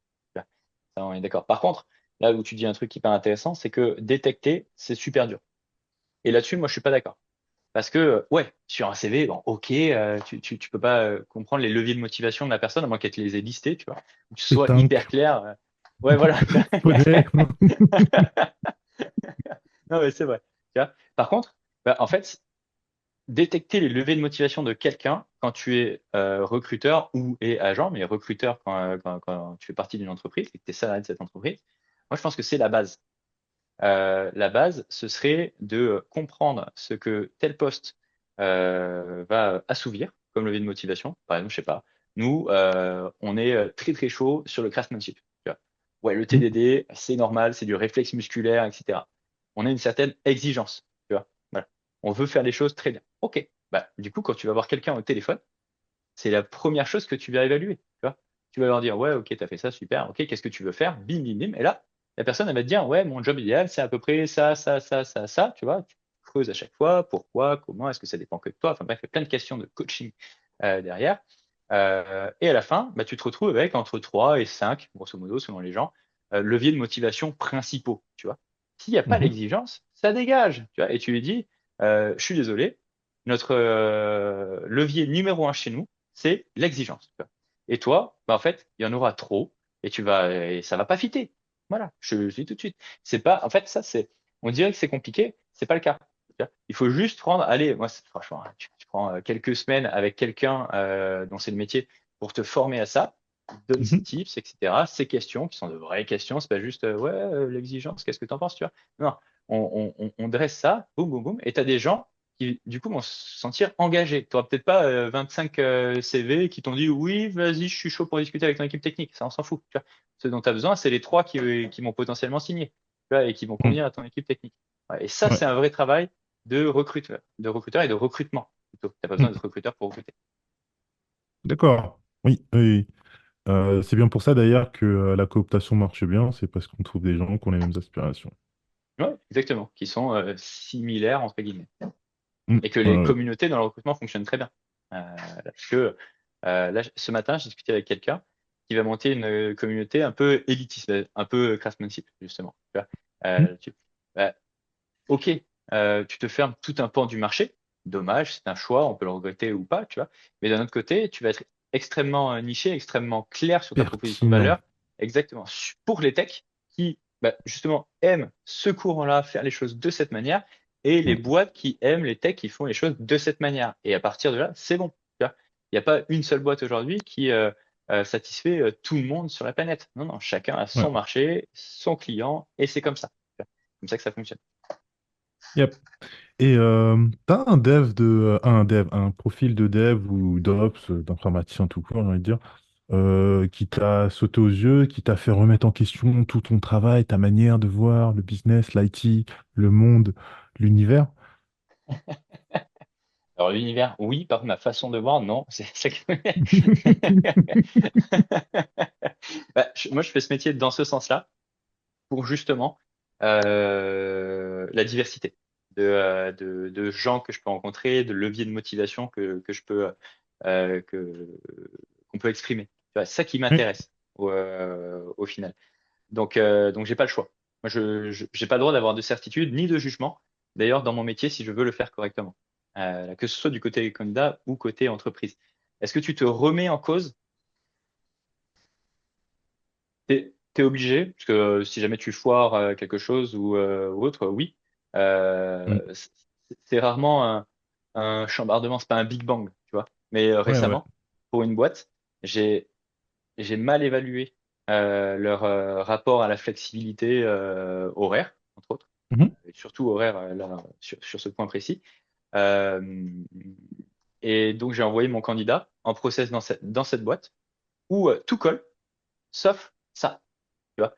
Ça, on est d'accord. Par contre, là où tu dis un truc hyper intéressant, c'est que détecter, c'est super dur. Et là-dessus, moi, je suis pas d'accord. Parce que, ouais, sur un CV, bon, ok, tu peux pas comprendre les leviers de motivation de la personne, à moins qu'elle te les ait listés, tu vois, ou que ce soit hyper Pétanque, clair. Ouais, voilà. tu vois. poney. Non, mais c'est vrai. Tu vois. Par contre, bah, en fait, détecter les leviers de motivation de quelqu'un quand tu es recruteur ou et agent, mais recruteur quand tu fais partie d'une entreprise et que tu es salarié de cette entreprise, moi, je pense que c'est la base. La base, ce serait de comprendre ce que tel poste va assouvir comme levier de motivation. Par exemple, je sais pas, nous, on est très très chaud sur le craftsmanship. Tu vois. Ouais, le Hmm. TDD, c'est normal, c'est du réflexe musculaire, etc. On a une certaine exigence. Tu vois. Voilà. On veut faire les choses très bien. Ok. Bah, du coup, quand tu vas voir quelqu'un au téléphone, c'est la première chose que tu vas évaluer. Tu vois. Tu vas leur dire, ouais, ok, tu as fait ça, super, ok, qu'est-ce que tu veux faire? Bim, bim, bim. Et là, la personne, elle va te dire, ouais, mon job idéal, c'est à peu près ça, ça, ça, ça, ça, tu vois. Tu creuses à chaque fois, pourquoi, comment, est-ce que ça dépend que de toi? Enfin bref, il y a plein de questions de coaching derrière. Et à la fin, bah, tu te retrouves avec entre 3 et 5, grosso modo, selon les gens, leviers de motivation principaux, tu vois. S'il n'y a pas Mhm. l'exigence, ça dégage, tu vois. Et tu lui dis, je suis désolé, notre levier numéro un chez nous, c'est l'exigence. Tu vois. Et toi, bah, en fait, il y en aura trop et ça va pas fitter. Voilà, je le dis tout de suite. C'est pas, en fait, on dirait que c'est compliqué, c'est pas le cas. Tu vois. Il faut juste prendre, allez, moi, franchement, hein, tu prends quelques semaines avec quelqu'un dont c'est le métier pour te former à ça, il te donne ses Mhm. tips, etc., ses questions qui sont de vraies questions, c'est pas juste, ouais, l'exigence, qu'est-ce que t'en penses, tu vois. Non, on dresse ça, boum, boum, boum, et t'as des gens qui, du coup, vont se sentir engagés. Tu n'auras peut-être pas 25 CV qui t'ont dit oui, vas-y, je suis chaud pour discuter avec ton équipe technique. Ça, on s'en fout. Tu vois. Ce dont tu as besoin, c'est les trois qui vont potentiellement signer tu vois, et qui vont Mhm. convenir à ton équipe technique. Ouais, et ça, Ouais, c'est un vrai travail de recruteur et de recrutement plutôt. Tu n'as pas besoin Mhm. d'être recruteur pour recruter. D'accord. Oui, oui, oui. C'est bien pour ça d'ailleurs que la cooptation marche bien, c'est parce qu'on trouve des gens qui ont les mêmes aspirations. Ouais, exactement. Qui sont similaires, entre guillemets. Mhm. Et que Ouais, les ouais. communautés dans le recrutement fonctionnent très bien. Parce que là, ce matin, j'ai discuté avec quelqu'un qui va monter une communauté un peu élitiste, un peu craftsmanship, justement. Tu vois. Mhm. Bah, ok, tu te fermes tout un pan du marché. Dommage, c'est un choix, on peut le regretter ou pas, tu vois. Mais d'un autre côté, tu vas être extrêmement niché, extrêmement clair sur ta proposition de Pertinent. valeur, exactement pour les techs qui, bah, justement, aiment ce courant-là, faire les choses de cette manière, et les Mhm. boîtes qui aiment les techs qui font les choses de cette manière. Et à partir de là, c'est bon. Tu vois. Il n'y a pas une seule boîte aujourd'hui qui satisfait tout le monde sur la planète. Non, non, chacun a Ouais. son marché, son client, et c'est comme ça. C'est comme ça que ça fonctionne. Yep. Et t'as un profil de dev ou d'ops, d'informaticien tout court, j'ai envie de dire, qui t'a sauté aux yeux, qui t'a fait remettre en question tout ton travail, ta manière de voir le business, l'IT, le monde, l'univers? Alors l'univers, oui, par contre, ma façon de voir, non. Bah, moi, je fais ce métier dans ce sens-là pour justement la diversité de gens que je peux rencontrer, de leviers de motivation que je peux qu'on peut exprimer. Tu vois, c'est ça qui Oui. m'intéresse au final. Donc j'ai pas le choix. Moi, j'ai pas le droit d'avoir de certitude ni de jugement. D'ailleurs, dans mon métier, si je veux le faire correctement, que ce soit du côté candidat ou côté entreprise. Est-ce que tu te remets en cause? T'es obligé, parce que si jamais tu foires quelque chose ou autre, oui. Mm. C'est rarement un chambardement, c'est pas un Big Bang, tu vois. Mais Ouais, ouais. récemment, pour une boîte, j'ai j'ai mal évalué leur rapport à la flexibilité horaire, entre autres, Mhm. et surtout horaire là, sur ce point précis. Euh, et donc j'ai envoyé mon candidat en process dans cette boîte où tout colle, sauf ça, tu vois.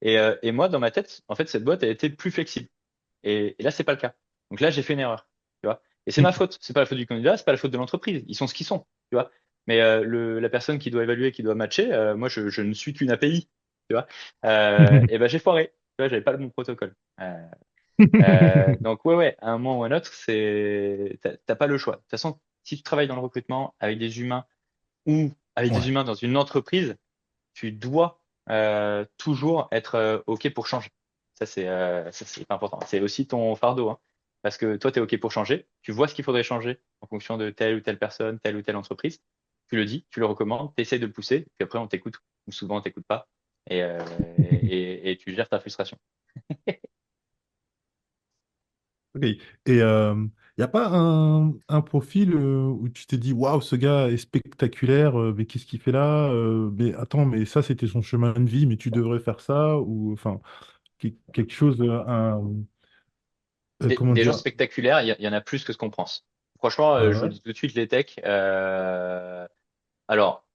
Et moi, dans ma tête, en fait, cette boîte a été plus flexible. Et là, c'est pas le cas. Donc là, j'ai fait une erreur, tu vois. Et c'est ma Mm. faute. C'est pas la faute du candidat, c'est pas la faute de l'entreprise. Ils sont ce qu'ils sont, tu vois. Mais la personne qui doit évaluer, qui doit matcher, moi, je ne suis qu'une API, tu vois. Et ben, j'ai foiré. Tu vois, j'avais pas le bon protocole. Donc ouais, ouais, à un moment ou à un autre, t'as pas le choix. De toute façon, si tu travailles dans le recrutement avec des humains ou avec des Ouais. humains dans une entreprise, tu dois toujours être OK pour changer. Ça, c'est pas important. C'est aussi ton fardeau, hein. Parce que toi, tu es OK pour changer. Tu vois ce qu'il faudrait changer en fonction de telle ou telle personne, telle ou telle entreprise. Tu le dis, tu le recommandes, tu essayes de le pousser, puis après, on t'écoute. Ou souvent, on t'écoute pas. Et tu gères ta frustration. Ok. Et il n'y a pas un profil où tu t'es dit, waouh, ce gars est spectaculaire, mais qu'est-ce qu'il fait là? Mais attends, mais ça, c'était son chemin de vie, mais tu devrais faire ça, ou enfin, quelque chose, Des, comment des gens dire? spectaculaires, il y en a plus que ce qu'on pense. Franchement, Ah je vous ouais? le dis tout de suite, les techs. Alors,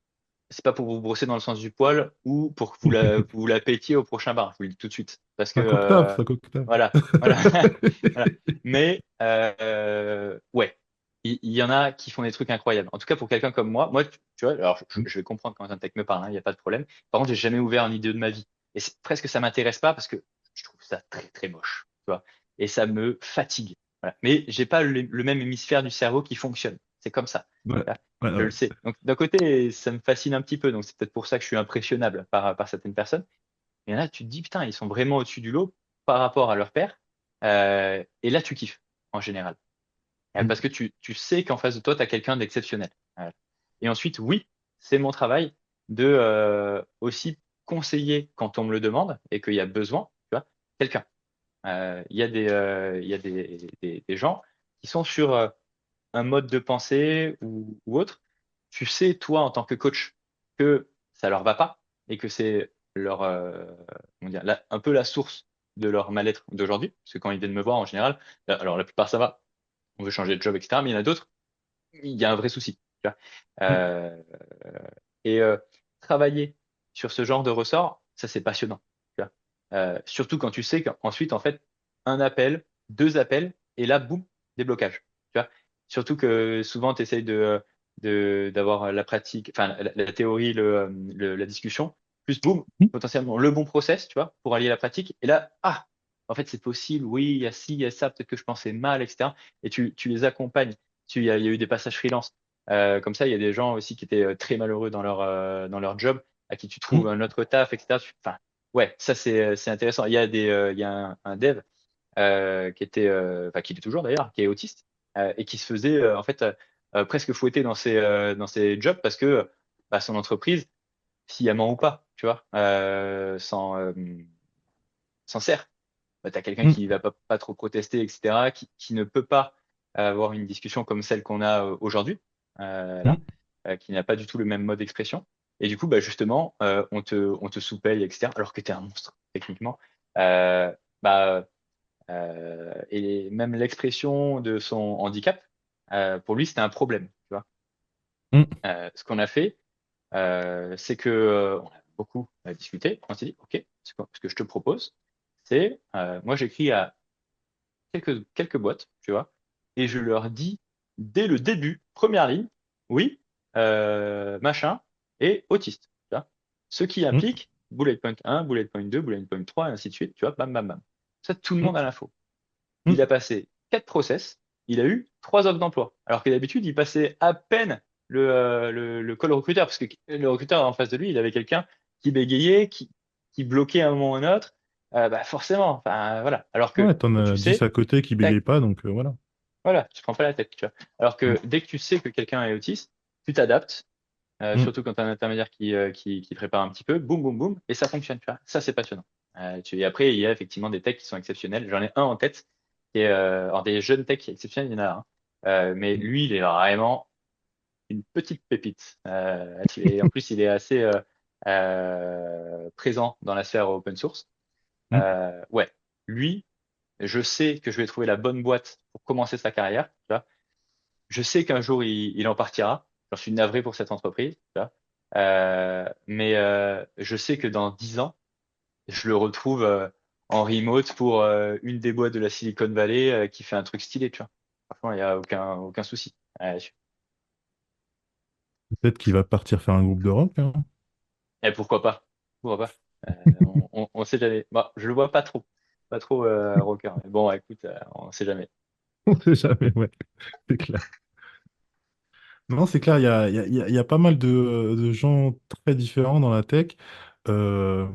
c'est pas pour vous brosser dans le sens du poil ou pour que vous la pétiez au prochain bar. Je vous le dis tout de suite. Parce que, Un cocktail, c'est un cocktail. voilà, voilà, voilà. Mais, ouais, il y en a qui font des trucs incroyables. En tout cas, pour quelqu'un comme moi, tu vois, alors je vais comprendre quand un tech me parle, hein, il n'y a pas de problème. Par contre, j'ai jamais ouvert un idée de ma vie. Et c'est presque ça m'intéresse pas parce que je trouve ça très, très moche, tu vois. Et ça me fatigue. Voilà. Mais j'ai pas le même hémisphère du cerveau qui fonctionne. C'est comme ça. Ouais, ouais, Je le ouais. sais. Donc, d'un côté, ça me fascine un petit peu. Donc, c'est peut-être pour ça que je suis impressionnable par certaines personnes. Et là, tu te dis, putain, ils sont vraiment au-dessus du lot par rapport à leur père. Et là, tu kiffes, en général. Mm. Parce que tu sais qu'en face de toi, tu as quelqu'un d'exceptionnel. Voilà. Et ensuite, oui, c'est mon travail de aussi conseiller quand on me le demande et qu'il y a besoin, tu vois, quelqu'un. Il y a des gens qui sont sur un mode de pensée ou autre, tu sais, toi, en tant que coach, que ça leur va pas et que c'est leur, comment dire, un peu la source de leur mal-être d'aujourd'hui. Parce que quand ils viennent me voir, en général, alors la plupart, ça va, on veut changer de job, etc. Mais il y en a d'autres, il y a un vrai souci. Tu vois. Mm. Euh, et travailler sur ce genre de ressort, ça, c'est passionnant. Tu vois. Surtout quand tu sais qu'ensuite, en fait, un appel, deux appels, et là, boum, déblocage. Tu vois. Surtout que souvent, tu essayes d'avoir la pratique, enfin, la théorie, la discussion, plus boum, Mm. potentiellement le bon process, tu vois, pour allier la pratique. Et là, ah, en fait, c'est possible, oui, il y a ci, il y a ça, peut-être que je pensais mal, etc. Et tu les accompagnes. Il y a eu des passages freelance. Comme ça, il y a des gens aussi qui étaient très malheureux dans leur job, à qui tu trouves Mm. un autre taf, etc. Enfin, ouais, ça c'est intéressant. Il y a un dev qui était, enfin qui est toujours d'ailleurs, qui est autiste et qui se faisait en fait presque fouetter dans ses jobs parce que bah, son entreprise, sciemment ou pas, tu vois, s'en sert. Bah, tu as quelqu'un Mm. qui va pas trop protester, etc., qui ne peut pas avoir une discussion comme celle qu'on a aujourd'hui, Mm. là, qui n'a pas du tout le même mode d'expression. Et du coup, bah, justement, on te sous-paye, etc. Alors que tu es un monstre, techniquement. Euh, bah, et même l'expression de son handicap, pour lui, c'était un problème. Tu vois. Mm. Ce qu'on a fait, c'est que on a beaucoup discuté. On s'est dit, OK, ce que je te propose, c'est, moi, j'écris à quelques boîtes, tu vois, et je leur dis dès le début, première ligne, oui, machin, et autiste, tu vois. Ce qui Mm. implique bullet point 1, bullet point 2, bullet point 3, et ainsi de suite, tu vois, bam, bam, bam. Ça, tout le Mm. monde a l'info. Mm. Il a passé 4 process, il a eu 3 offres d'emploi. Alors que d'habitude, il passait à peine le call recruteur, parce que le recruteur en face de lui, il avait quelqu'un qui bégayait, qui bloquait à un moment ou un autre. Bah forcément, enfin voilà. Alors Ouais, que t'en quand as tu 10 sais, à côté qui bégayent tac, pas, donc voilà. voilà, tu te prends pas la tête, tu vois. Alors Mm. que dès que tu sais que quelqu'un est autiste, tu t'adaptes, Mm. surtout quand tu as un intermédiaire qui prépare un petit peu, boum, boum, boum, et ça fonctionne, tu vois. Ça, c'est passionnant. Et après, il y a effectivement des techs qui sont exceptionnels. J'en ai un en tête, alors des jeunes techs exceptionnels, il y en a un. Mais lui, il est vraiment une petite pépite. En plus, il est assez présent dans la sphère open source. Mm. Ouais, lui, je sais que je vais trouver la bonne boîte pour commencer sa carrière, tu vois. Je sais qu'un jour, il en partira. J'en suis navré pour cette entreprise, tu vois. Mais je sais que dans 10 ans, je le retrouve en remote pour une des boîtes de la Silicon Valley qui fait un truc stylé, tu vois. Franchement, il n'y a aucun souci. Peut-être qu'il va partir faire un groupe de rock, hein. Et pourquoi pas? Pourquoi pas? On sait jamais. Bon, je le vois pas trop. Pas trop rocker. Mais bon, écoute, on sait jamais. On sait jamais, ouais, c'est clair. Non, c'est clair, il y a pas mal de gens très différents dans la tech, euh,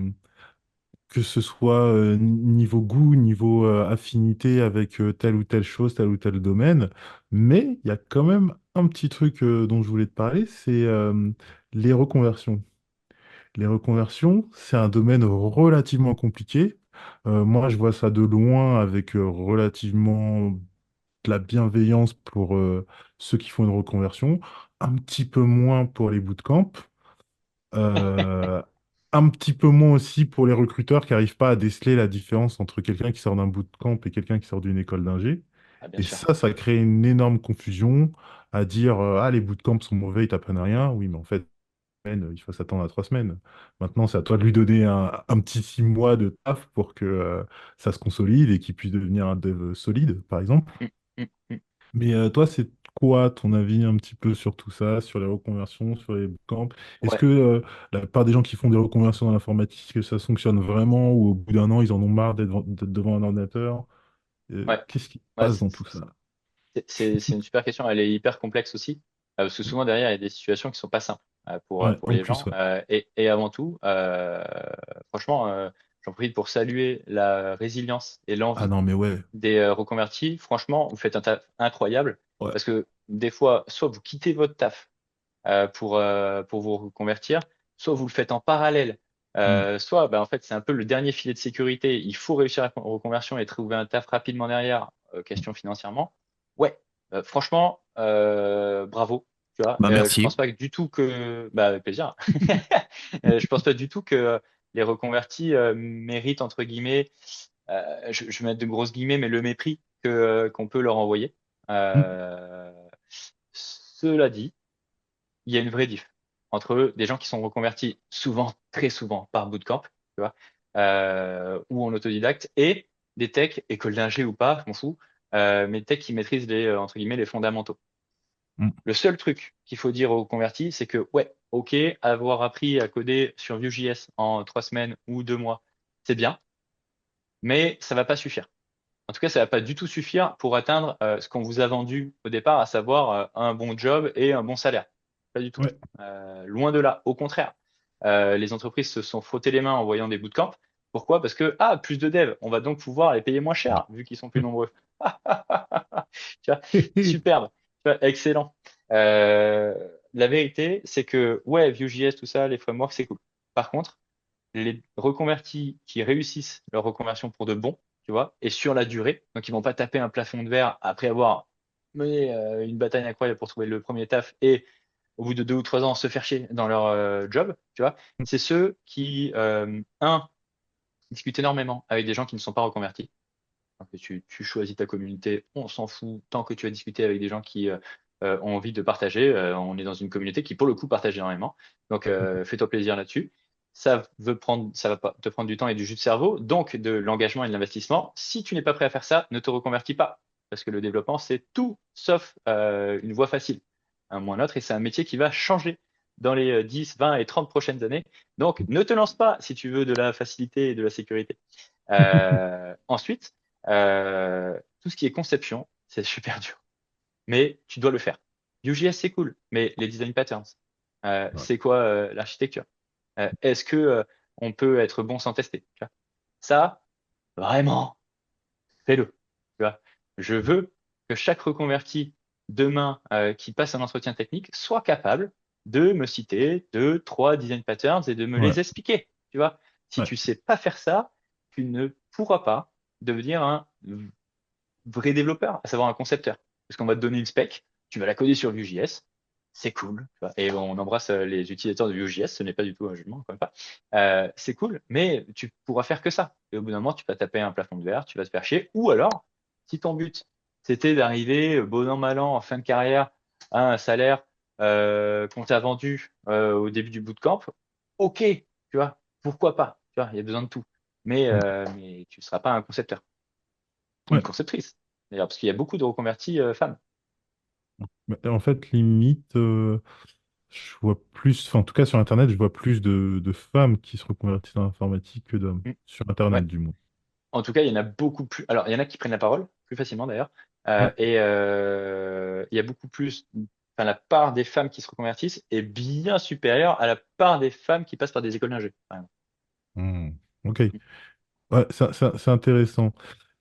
que ce soit niveau goût, niveau affinité avec telle ou telle chose, tel ou tel domaine. Mais il y a quand même un petit truc dont je voulais te parler, c'est les reconversions. Les reconversions, c'est un domaine relativement compliqué. Moi, je vois ça de loin avec relativement de la bienveillance pour ceux qui font une reconversion, un petit peu moins pour les bootcamps, euh, un petit peu moins aussi pour les recruteurs qui n'arrivent pas à déceler la différence entre quelqu'un qui sort d'un bootcamp et quelqu'un qui sort d'une école d'ingé. Ah, bien Et sûr. ça crée une énorme confusion à dire ah, les bootcamps sont mauvais, ils t'apprennent rien. Oui, mais en fait, il faut s'attendre à 3 semaines. Maintenant, c'est à toi de lui donner un petit 6 mois de taf pour que ça se consolide et qu'il puisse devenir un dev solide, par exemple. Mm, mm, mm. Mais toi, c'est quoi ton avis un petit peu sur tout ça, sur les reconversions, sur les bootcamps? Est-ce Ouais, que la plupart des gens qui font des reconversions dans l'informatique, est-ce que ça fonctionne vraiment ou au bout d'un an, ils en ont marre d'être devant un ordinateur? ouais. Qu'est-ce qui se Ouais, passe dans tout ça? c'est une super question. Elle est hyper complexe aussi. Parce que souvent derrière, il y a des situations qui sont pas simples Ouais, pour en les plus, gens. ouais. Et avant tout, franchement, j'en profite pour saluer la résilience et Ah l'envie non, mais ouais, des reconvertis. Franchement, vous faites un taf incroyable ouais. parce que des fois, soit vous quittez votre taf pour vous reconvertir, soit vous le faites en parallèle, Hmm. soit en fait c'est un peu le dernier filet de sécurité. Il faut réussir la reconversion et trouver un taf rapidement derrière, question financièrement. Ouais, franchement, bravo. Tu vois, Bah je pense merci. pas que du tout que, bah, avec plaisir. Je pense pas du tout que les reconvertis méritent entre guillemets, je vais mettre de grosses guillemets, mais le mépris qu'on peut leur envoyer. Hmm. Euh, Cela dit, il y a une vraie diff entre des gens qui sont reconvertis souvent, très souvent, par bootcamp, tu vois, ou en autodidacte, et des techs, école d'ingé ou pas, je m'en fous, mais techs qui maîtrisent entre guillemets, les fondamentaux. Hmm. Le seul truc qu'il faut dire aux convertis, c'est que, ouais, ok, avoir appris à coder sur Vue.js en 3 semaines ou 2 mois, c'est bien, mais ça va pas suffire. En tout cas, ça va pas du tout suffire pour atteindre ce qu'on vous a vendu au départ, à savoir un bon job et un bon salaire. Pas du tout. Ouais. Loin de là. Au contraire, les entreprises se sont frottées les mains en voyant des bootcamps. Pourquoi? Parce que, plus de devs, on va donc pouvoir les payer moins cher, vu qu'ils sont plus nombreux. Tu vois, superbe, tu vois, excellent. Euh, la vérité, c'est que, ouais, Vue.js, tout ça, les frameworks, c'est cool. Par contre, les reconvertis qui réussissent leur reconversion pour de bon, tu vois, et sur la durée, donc ils vont pas taper un plafond de verre après avoir mené une bataille incroyable pour trouver le premier taf et au bout de 2 ou 3 ans, se faire chier dans leur job, tu vois. C'est ceux qui, discutent énormément avec des gens qui ne sont pas reconvertis. Donc, tu choisis ta communauté, on s'en fout, tant que tu as discuté avec des gens qui ont envie de partager. On est dans une communauté qui, pour le coup, partage énormément. Donc, fais-toi plaisir là-dessus. Ça va te prendre du temps et du jus de cerveau, donc de l'engagement et de l'investissement. Si tu n'es pas prêt à faire ça, ne te reconvertis pas. Parce que le développement, c'est tout sauf une voie facile. Un moins l'autre, et c'est un métier qui va changer dans les 10, 20 et 30 prochaines années. Donc, ne te lance pas si tu veux de la facilité et de la sécurité. Ensuite, tout ce qui est conception, c'est super dur. Mais tu dois le faire. Vue.js, c'est cool, mais les design patterns, Ouais. c'est quoi l'architecture? Est-ce que on peut être bon sans tester? Tu vois. Ça, vraiment, fais-le. Tu vois. Je veux que chaque reconverti demain qui passe un entretien technique soit capable de me citer 2, 3 design patterns et de me Ouais. les expliquer. Tu vois. Si Ouais. tu sais pas faire ça, tu ne pourras pas devenir un vrai développeur, à savoir un concepteur. Parce qu'on va te donner une spec, tu vas la coder sur Vue.js, c'est cool. Tu vois. Et on embrasse les utilisateurs de Vue.js, ce n'est pas du tout un jugement, encore une fois. C'est cool, mais tu pourras faire que ça. Et au bout d'un moment, tu vas taper un plafond de verre, tu vas te faire chier. Ou alors, si ton but, c'était d'arriver bon an, mal an, en fin de carrière, à un salaire qu'on t'a vendu au début du bootcamp, ok, tu vois, pourquoi pas? Tu vois, il y a besoin de tout. Mais tu ne seras pas un concepteur ou une Ouais. conceptrice. D'ailleurs, parce qu'il y a beaucoup de reconvertis femmes. Bah, en fait, limite, je vois plus, enfin, en tout cas sur Internet, je vois plus de femmes qui se reconvertissent dans l'informatique que d'hommes. Mm. Sur Ouais. Internet, du moins. En tout cas, il y en a beaucoup plus. Alors, il y en a qui prennent la parole plus facilement d'ailleurs. Ouais. Et il y a beaucoup plus. Enfin, la part des femmes qui se reconvertissent est bien supérieure à la part des femmes qui passent par des écoles d'ingé, par exemple. Hmm. Ok. Ouais, c'est intéressant.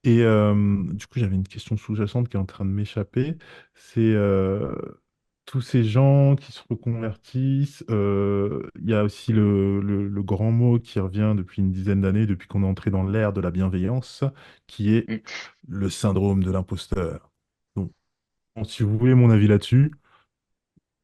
Et du coup, j'avais une question sous-jacente qui est en train de m'échapper. C'est tous ces gens qui se reconvertissent. Il y a aussi le grand mot qui revient depuis une dizaine d'années, depuis qu'on est entré dans l'ère de la bienveillance, qui est Mm. le syndrome de l'imposteur. Donc, si vous voulez mon avis là-dessus,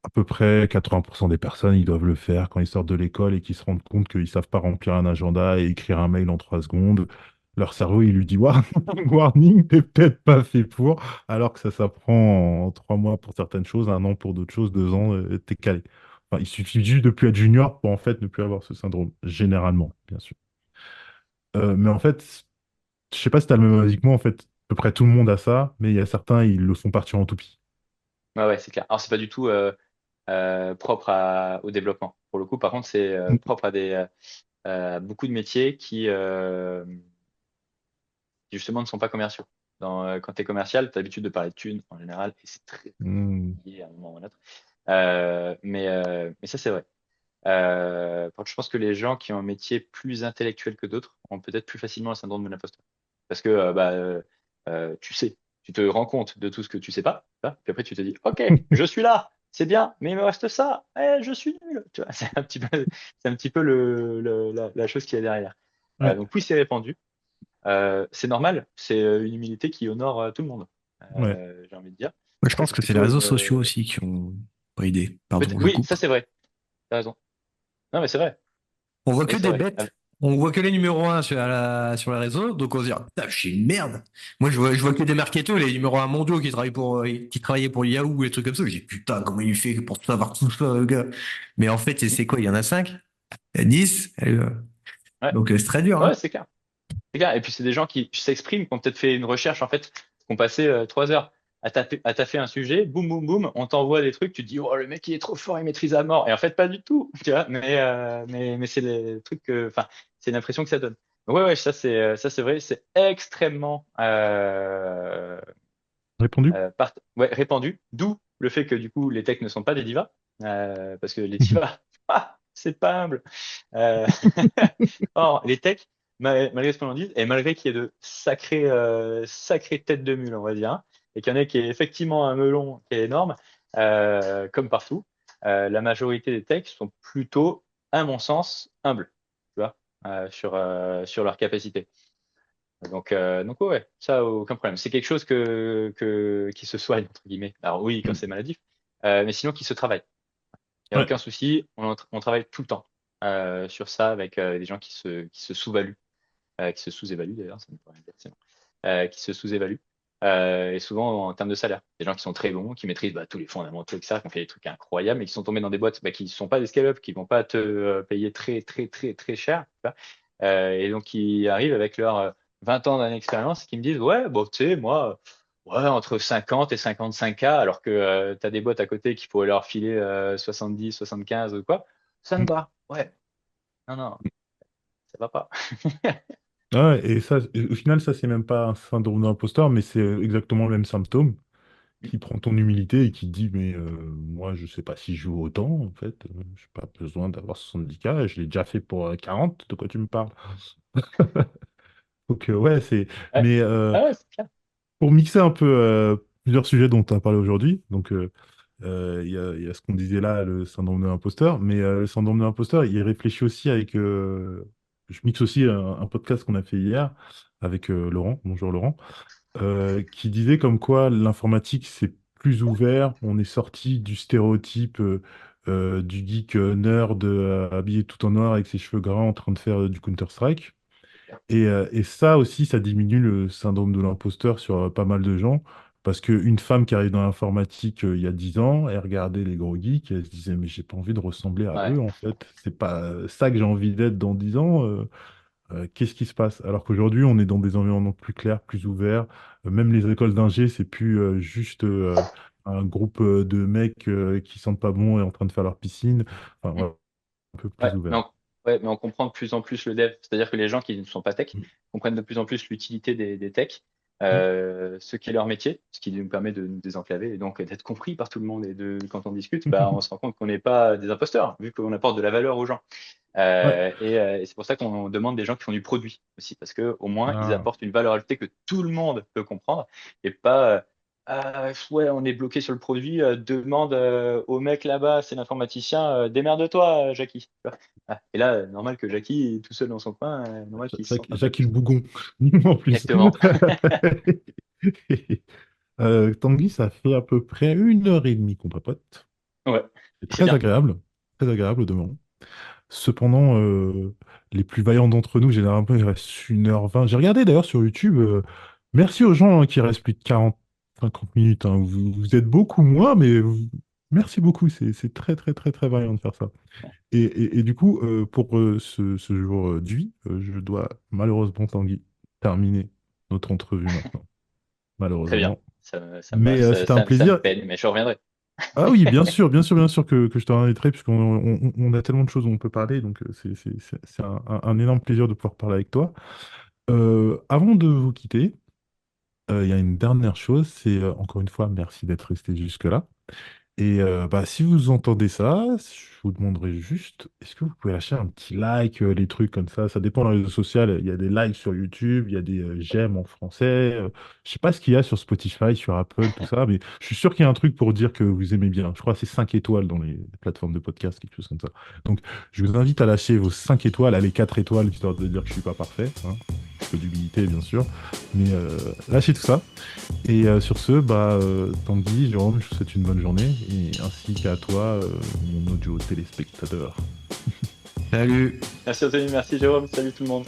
à peu près 80% des personnes, ils doivent le faire quand ils sortent de l'école et qu'ils se rendent compte qu'ils savent pas remplir un agenda et écrire un mail en 3 secondes. Leur cerveau, il lui dit warning, t'es peut-être pas fait pour, alors que ça s'apprend en 3 mois pour certaines choses, un an pour d'autres choses, 2 ans, t'es calé. Enfin, il suffit juste de plus être junior pour en fait ne plus avoir ce syndrome, généralement, bien sûr. Mais en fait, je sais pas si t'as le même avis que moi, en fait, à peu près tout le monde a ça, mais il y a certains, ils le font partir en toupie. Ouais, ouais, c'est clair. Alors, c'est pas du tout propre au développement. Pour le coup, par contre, c'est Mm. propre à beaucoup de métiers qui justement ne sont pas commerciaux. Quand tu es commercial, tu as l'habitude de parler de thunes en général, et c'est très, très Mm. lié à un moment ou à un autre. Mais ça, c'est vrai. Par contre, je pense que les gens qui ont un métier plus intellectuel que d'autres ont peut-être plus facilement le syndrome de l'imposteur. Parce que tu sais, tu te rends compte de tout ce que tu sais pas, hein, puis après tu te dis, OK, je suis là, c'est bien, mais il me reste ça, je suis nul. Tu vois, c'est un petit peu la chose qu'il y a derrière. Ouais, Donc oui, c'est répandu. C'est normal, c'est une humilité qui honore tout le monde, ouais. j'ai envie de dire. Moi, je Après, pense c'est que c'est les plutôt réseaux une. sociaux aussi qui ont pas aidé. Pardon, je Oui, ça coupe. c'est vrai, t'as raison. Non, mais c'est vrai, On voit que oui, c'est des vrai. bêtes. On voit que les numéros 1 sur les réseaux, donc on se dit, ah, putain, je suis une merde. Moi, je vois que des marketeurs, les numéros 1 mondiaux qui travaillaient pour Yahoo ou les trucs comme ça. Je dis, putain, comment il fait pour savoir tout ça, le gars? Mais en fait, Mm. c'est quoi? Il y en a 5, il y a 10. Ouais, Donc, c'est très dur, ouais, hein. c'est clair. C'est clair. Et puis c'est des gens qui s'expriment, qui ont peut-être fait une recherche, en fait, qui ont passé 3 heures à taffer un sujet, boum, boum, boum, on t'envoie des trucs, tu te dis, oh, le mec, il est trop fort, il maîtrise à mort. Et en fait, pas du tout, tu vois, mais c'est les trucs enfin, c'est l'impression que ça donne. Donc, ouais, ouais, ça, c'est vrai, c'est extrêmement, Répondu? ouais, répandu, d'où le fait que, du coup, les techs ne sont pas des divas, parce que les divas, c'est pas humble. Euh, Or, les techs, malgré ce qu'on en dise, et malgré qu'il y ait de sacrées têtes de mule, on va dire, hein, et qu'il y en ait qui est effectivement un melon qui est énorme, comme partout, la majorité des techs sont plutôt, à mon sens, humbles, tu vois, sur leur capacité. Donc ouais, ça, aucun problème. C'est quelque chose qui se soigne, entre guillemets. Alors oui, quand c'est maladif, mais sinon qui se travaille. Il n'y a Ouais. aucun souci. On travaille tout le temps sur ça avec des gens qui se sous-valuent, qui se sous-évaluent d'ailleurs, ça me paraît dire, c'est bon. Qui se sous-évaluent. Et souvent en termes de salaire. Des gens qui sont très bons, qui maîtrisent tous les fondamentaux, etc., qui ont fait des trucs incroyables, mais qui sont tombés dans des boîtes qui ne sont pas des scale-up, qui vont pas te payer très, très, très, très cher. Tu vois. Et donc, qui arrivent avec leurs 20 ans d'expérience, qui me disent, ouais, bon, tu sais, moi, ouais, entre 50 et 55K, alors que tu as des boîtes à côté qui pourraient leur filer 70, 75 ou quoi, ça me va. Ouais, non, non, ça va pas. Ah ouais, et ça, et au final, ça, c'est même pas un syndrome de l'imposteur, mais c'est exactement le même symptôme qui prend ton humilité et qui te dit, mais moi, je sais pas si je joue autant, en fait. J'ai pas besoin d'avoir 70K, je l'ai déjà fait pour 40, de quoi tu me parles? Donc, ouais, c'est. Ouais, Mais ah ouais, c'est clair. pour mixer un peu plusieurs sujets dont tu as parlé aujourd'hui, donc il y a ce qu'on disait là, le syndrome de l'imposteur, mais le syndrome de l'imposteur, il réfléchit aussi avec. Je mixe aussi un podcast qu'on a fait hier avec Laurent, bonjour Laurent, qui disait comme quoi l'informatique c'est plus ouvert, on est sorti du stéréotype du geek nerd habillé tout en noir avec ses cheveux gras en train de faire du Counter-Strike. Et ça aussi, ça diminue le syndrome de l'imposteur sur pas mal de gens. Parce qu'une femme qui arrive dans l'informatique il y a 10 ans, elle regardait les gros geeks, et elle se disait, mais j'ai pas envie de ressembler à Ouais. eux, en fait. C'est pas ça que j'ai envie d'être dans 10 ans. Qu'est-ce qui se passe? Alors qu'aujourd'hui, on est dans des environnements plus clairs, plus ouverts. Même les écoles d'ingé, c'est plus juste un groupe de mecs qui sentent pas bon et en train de faire leur piscine. Enfin, Mm. voilà, un peu Ouais, plus ouvert. ouais, mais on comprend de plus en plus le dev. C'est-à-dire que les gens qui ne sont pas tech Mm. comprennent de plus en plus l'utilité des techs, Mm. ce qui est leur métier, ce qui nous permet de nous désenclaver et donc d'être compris par tout le monde. Et quand on discute, on se rend compte qu'on n'est pas des imposteurs, vu qu'on apporte de la valeur aux gens. Ouais. Et c'est pour ça qu'on demande des gens qui font du produit aussi, parce que au moins ils Ah. apportent une valeur ajoutée que tout le monde peut comprendre et pas ouais, on est bloqué sur le produit, demande au mec là-bas, c'est l'informaticien, démerde-toi, Jackie. Tu vois. Et là, normal que Jackie est tout seul dans son coin, normal qu'il se sente un peu Jacques le plus. Bougon, en plus. Exactement. Tanguy, ça fait à peu près 1 heure et demie qu'on papote. Ouais, C'est c'est bien. très agréable au demeurant. Cependant, les plus vaillants d'entre nous, généralement, il reste 1h20. J'ai regardé d'ailleurs sur YouTube. Merci aux gens qui restent plus de 40, 50 minutes. Hein. Vous êtes beaucoup moins, mais merci beaucoup. C'est très, très, très, très vaillant de faire ça. Et du coup, pour ce jour d'huile, je dois malheureusement, Tanguy, terminer notre entrevue maintenant. Très bien. Malheureusement. Ça me va, Mais c'était un ça me plaisir. peine, mais je reviendrai. Ah oui, bien sûr, bien sûr, bien sûr que je te réinviterai, puisqu'on on a tellement de choses dont on peut parler, donc c'est un énorme plaisir de pouvoir parler avec toi. Avant de vous quitter, il y a une dernière chose, c'est encore une fois, merci d'être resté jusque-là. Et si vous entendez ça, je vous demanderai juste, est-ce que vous pouvez lâcher un petit like, les trucs comme ça dépend des réseaux sociaux. Il y a des likes sur YouTube, il y a des j'aime en français. Je sais pas ce qu'il y a sur Spotify, sur Apple, tout ça, mais je suis sûr qu'il y a un truc pour dire que vous aimez bien. Je crois que c'est 5 étoiles dans les plateformes de podcast, quelque chose comme ça. Donc, je vous invite à lâcher vos 5 étoiles, allez 4 étoiles, histoire de dire que je suis pas parfait, hein. Un peu d'humilité, bien sûr. Mais lâchez tout ça. Et sur ce, Tanguy, Jérôme, je vous souhaite une bonne journée, et ainsi qu'à toi, mon audio téléspectateur. Salut. Merci Anthony, merci Jérôme, salut tout le monde.